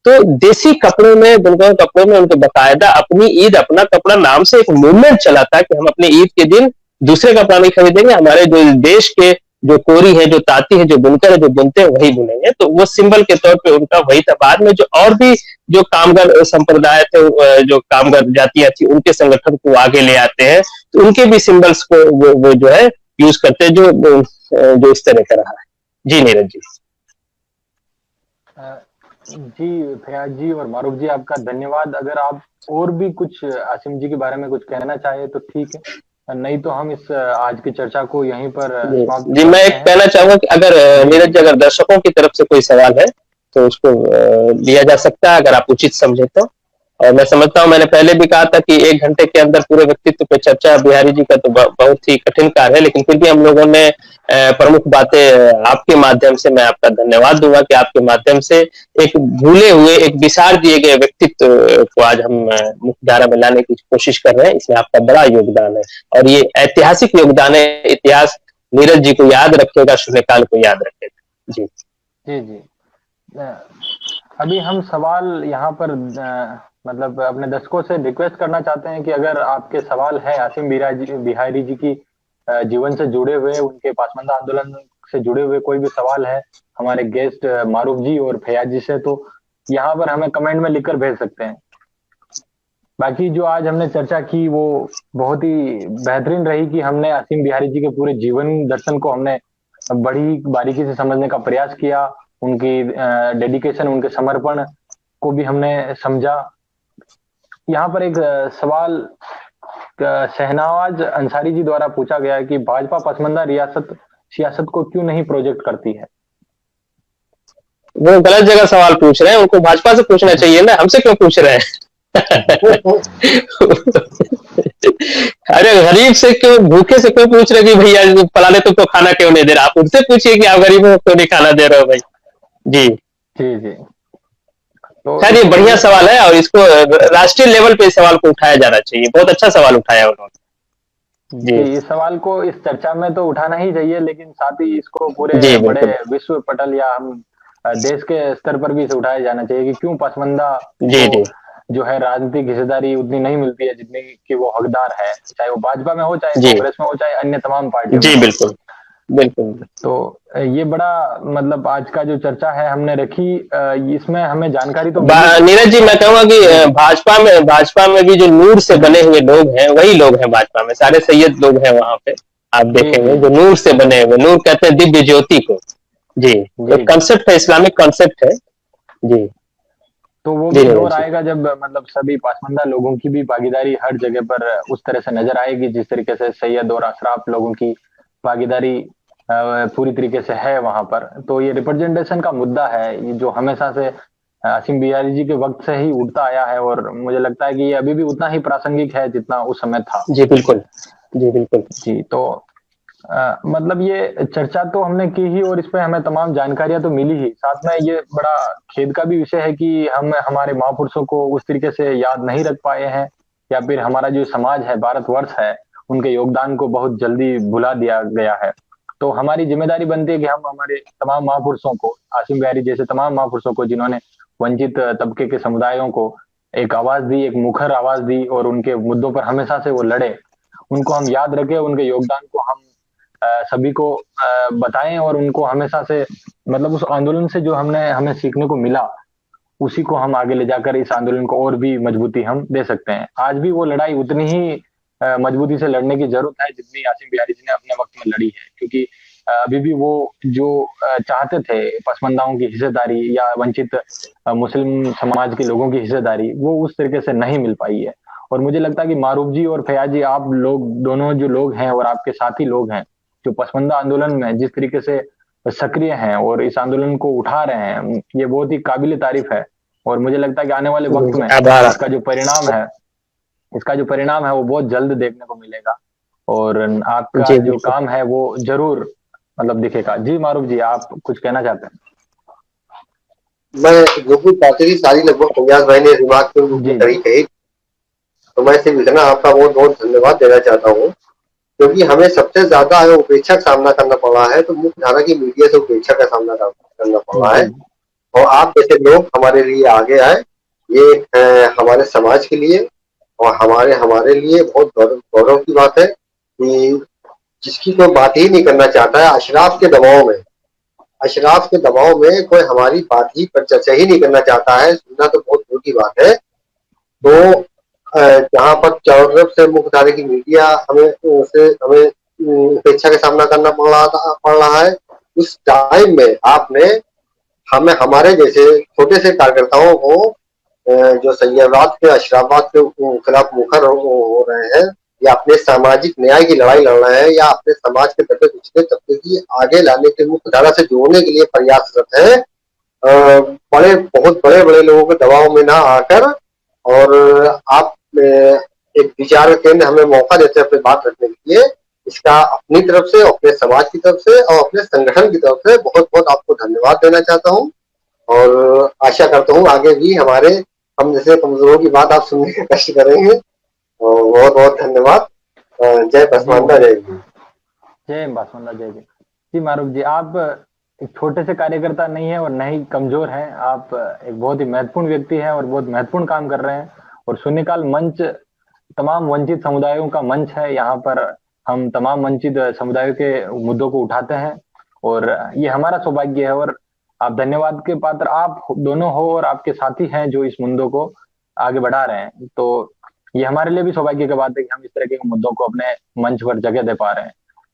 तो देसी कपड़ों में, बुनकर कपड़ों में उनके बाकायदा अपनी ईद अपना कपड़ा नाम से एक मूवमेंट चला था कि हम अपनी ईद के दिन दूसरे कपड़ा नहीं खरीदेंगे, हमारे जो देश के जो कोरी है, जो ताती है, जो बुनकर है, जो बुनते हैं वही बुनेंगे। तो वो सिंबल के तौर पे उनका वही था। बाद में जो और भी जो कामगार संप्रदाय थे, जो कामगार जातियां थी, उनके संगठन को आगे ले आते हैं, तो उनके भी सिंबल्स को वो जो है यूज करते हैं, जो इस तरह का रहा है। जी नीरज जी। जी फयाज जी और मारूफ जी, आपका धन्यवाद। अगर आप और भी कुछ आसिम जी के बारे में कुछ कहना चाहे तो ठीक है, नहीं तो हम इस आज की चर्चा को यहीं पर समाप्त जी, मैं एक कहना चाहूंगा कि अगर नीरज जी, अगर दर्शकों की तरफ से कोई सवाल है तो उसको लिया जा सकता है, अगर आप उचित समझे तो। और मैं समझता हूं, मैंने पहले भी कहा था कि 1 घंटे के अंदर पूरे व्यक्तित्व पे चर्चा बिहारी जी का तो बहुत ही कठिन कार्य है, लेकिन फिर भी हम लोगों ने प्रमुख बातें आपके माध्यम से, मैं आपका धन्यवाद दूंगा कि आपके माध्यम से एक भूले हुए, एक विसार दिए गए व्यक्तित्व को आज हम मुख्यधारा में लाने की कोशिश कर रहे हैं। इसमें आपका बड़ा योगदान है, और ये ऐतिहासिक योगदान है। इतिहास नीरज जी को याद रखेगा, शून्यकाल को याद रखेगा। जी जी जी। अभी हम सवाल यहाँ पर मतलब अपने दर्शकों से रिक्वेस्ट करना चाहते हैं कि अगर आपके सवाल है आसिम बिहारी जी की जीवन से जुड़े हुए, उनके पासमानदा आंदोलन से जुड़े हुए कोई भी सवाल है हमारे गेस्ट मारूफ जी और फयाज जी से, तो यहाँ पर हमें कमेंट में लिखकर भेज सकते हैं। बाकी जो आज हमने चर्चा की वो बहुत ही बेहतरीन रही कि हमने आसिम बिहारी जी के पूरे जीवन दर्शन को हमने बड़ी बारीकी से समझने का प्रयास किया, उनकी डेडिकेशन, उनके समर्पण को भी हमने समझा। यहाँ पर एक सवाल शहनवाज अंसारी जी द्वारा पूछा गया है कि भाजपा पसमानदा सियासत को क्यों नहीं प्रोजेक्ट करती है? वो गलत जगह सवाल पूछ रहे हैं, उनको भाजपा से पूछना चाहिए ना, हमसे क्यों पूछ रहे हैं? अरे गरीब से क्यों, भूखे से क्यों पूछ रहे कि भैया फलाने तुमको खाना क्यों नहीं दे रहा? आप उनसे पूछिए कि आप गरीबों को क्यों नहीं खाना दे रहे हो भाई। जी जी जी। तो खैर, ये बढ़िया सवाल है और इसको राष्ट्रीय लेवल पे इस सवाल को उठाया जाना चाहिए। बहुत अच्छा सवाल उठाया उन्होंने। जी, इस सवाल को इस चर्चा में तो उठाना ही चाहिए, लेकिन साथ ही इसको पूरे बड़े विश्व पटल या हम देश के स्तर पर भी इसे उठाया जाना चाहिए कि क्यों पसमानदा जो है राजनीतिक हिस्सेदारी उतनी नहीं मिलती है जितनी कि वो हकदार है, चाहे वो भाजपा में हो, चाहे जी कांग्रेस में हो, चाहे अन्य तमाम पार्टियों में जी हो। बिल्कुल बिल्कुल। तो ये बड़ा मतलब आज का जो चर्चा है हमने रखी, इसमें हमें जानकारी तो मिली। नीरज जी, मैं कहूंगा कि भाजपा में भी जो नूर से बने हुए लोग हैं वही लोग हैं भाजपा में, सारे सैयद लोग हैं वहां पे। आप जी जी देखेंगे जो नूर से बने हुए, नूर कहते हैं दिव्य ज्योति को। जी, जी एक जी। कंसेप्ट है, इस्लामिक कंसेप्ट है। जी तो वो जी भी नीरज दौर जी। आएगा जब मतलब सभी पसमानदा लोगों की भी भागीदारी हर जगह पर उस तरह से नजर आएगी जिस तरीके से सैयद और अशराफ लोगों की भागीदारी पूरी तरीके से है वहां पर। तो ये रिप्रेजेंटेशन का मुद्दा है, ये जो हमेशा से असीम बिहारी जी के वक्त से ही उठता आया है, और मुझे लगता है कि ये अभी भी उतना ही प्रासंगिक है जितना उस समय था। जी बिल्कुल। जी बिल्कुल। जी। तो मतलब ये चर्चा तो हमने की ही, और इस पे हमें तमाम जानकारियां तो मिली ही। साथ में ये बड़ा खेद का भी विषय है कि हम हमारे महापुरुषों को उस तरीके से याद नहीं रख पाए हैं, या फिर हमारा जो समाज है, भारतवर्ष है, उनके योगदान को बहुत जल्दी भुला दिया गया है। तो हमारी जिम्मेदारी बनती है कि हम हमारे तमाम महापुरुषों को, आसिम बिहारी जैसे तमाम महापुरुषों को जिन्होंने वंचित तबके के समुदायों को एक आवाज दी, एक मुखर आवाज दी, और उनके मुद्दों पर हमेशा से वो लड़े, उनको हम याद रखें, उनके योगदान को हम सभी को बताएं, और उनको हमेशा से मतलब उस आंदोलन से जो हमें सीखने को मिला, उसी को हम आगे ले जाकर इस आंदोलन को और भी मजबूती हम दे सकते हैं। आज भी वो लड़ाई उतनी ही मजबूती से लड़ने की जरूरत है जितनी आसिम बिहारी जी ने अपने वक्त में लड़ी है, क्योंकि अभी भी वो जो चाहते थे पसमानदाओं की हिस्सेदारी या वंचित मुस्लिम समाज के लोगों की हिस्सेदारी, वो उस तरीके से नहीं मिल पाई है। और मुझे लगता है कि मारूफ जी और फयाज जी, आप लोग दोनों जो लोग हैं और आपके साथी लोग हैं जो पसमानदा आंदोलन में जिस तरीके से सक्रिय हैं और इस आंदोलन को उठा रहे हैं, ये बहुत ही काबिल तारीफ है। और मुझे लगता है कि आने वाले वक्त में आभार। इसका जो परिणाम है वो बहुत जल्द देखने को मिलेगा, और आपका जी जो बिल्कुल। काम है वो जरूर मतलब दिखेगा। जी मारूफ जी, आप कुछ कहना चाहते हैं? मैं जो कुछ बातें थी सारी लगभग फैयाज भाई ने रिमार्क के रूप में जी करी कही, तो मैं सिर्फ इतना आपका बहुत बहुत धन्यवाद देना चाहता हूँ, क्योंकि हमें सबसे ज्यादा अगर उपेक्षा का सामना करना पड़ रहा है तो मुख्य धारा की मीडिया से उपेक्षा का सामना करना पड़ रहा जी है। और आप जैसे लोग हमारे लिए आगे आए, ये हमारे समाज के लिए और हमारे हमारे लिए बहुत गौरव की बात है कि जिसकी कोई बात ही नहीं करना चाहता है, अशराफ के दबाव में कोई हमारी बात ही पर चर्चा ही नहीं करना चाहता है, सुनना तो बहुत दूर की बात है। तो जहाँ पर चारों तरफ से मुख्यधारा की मीडिया हमें उपेक्षा का सामना करना पड़ रहा है, उस टाइम में आपने हमें हमारे जैसे छोटे से कार्यकर्ताओं को जो सैयदात के अशराफात के खिलाफ मुखर हो रहे हैं, या अपने सामाजिक न्याय की लड़ाई लड़ रहे हैं, या अपने समाज के दबे पिछड़े तबके की आगे लाने के मुख्य धारा से जोड़ने के लिए प्रयासरत है, बहुत बड़े बड़े लोगों के दबाव में ना आकर, और आप एक विचार केंद्र हमें मौका देते हैं अपनी बात रखने के लिए, इसका अपनी तरफ से, अपने समाज की तरफ से और अपने संगठन की तरफ से बहुत बहुत आपको धन्यवाद देना चाहता हूँ। और आशा करता हूँ आगे भी हम जैसे कमजोरों की बात आप सुनने का कष्ट करेंगे। और बहुत बहुत धन्यवाद। जय पसमानदा, जय भीम। जय बासमंदा, जय जय। जी मारूफ जी, आप एक छोटे से कार्यकर्ता नहीं है और न ही कमजोर हैं, आप एक बहुत ही महत्वपूर्ण व्यक्ति हैं और बहुत महत्वपूर्ण काम कर रहे हैं। और शून्यकाल मंच तमाम वंचित समुदायों का मंच है, यहाँ पर हम तमाम वंचित समुदायों के मुद्दों को उठाते हैं, और ये हमारा सौभाग्य है। और आप धन्यवाद के पात्र आप दोनों हो, और आपके साथी हैं जो इस मुद्दों को आगे बढ़ा रहे हैं। तो ये हमारे लिए भी सौभाग्य की बात है कि हम इस तरह के मुद्दों को अपने मंच पर जगह दे पा रहे हैं।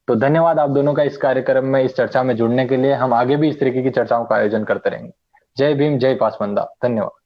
तो धन्यवाद आप दोनों का इस कार्यक्रम में, इस चर्चा में जुड़ने के लिए। हम आगे भी इस तरीके की चर्चाओं का आयोजन करते रहेंगे। जय भीम, जय पासमंदा, धन्यवाद।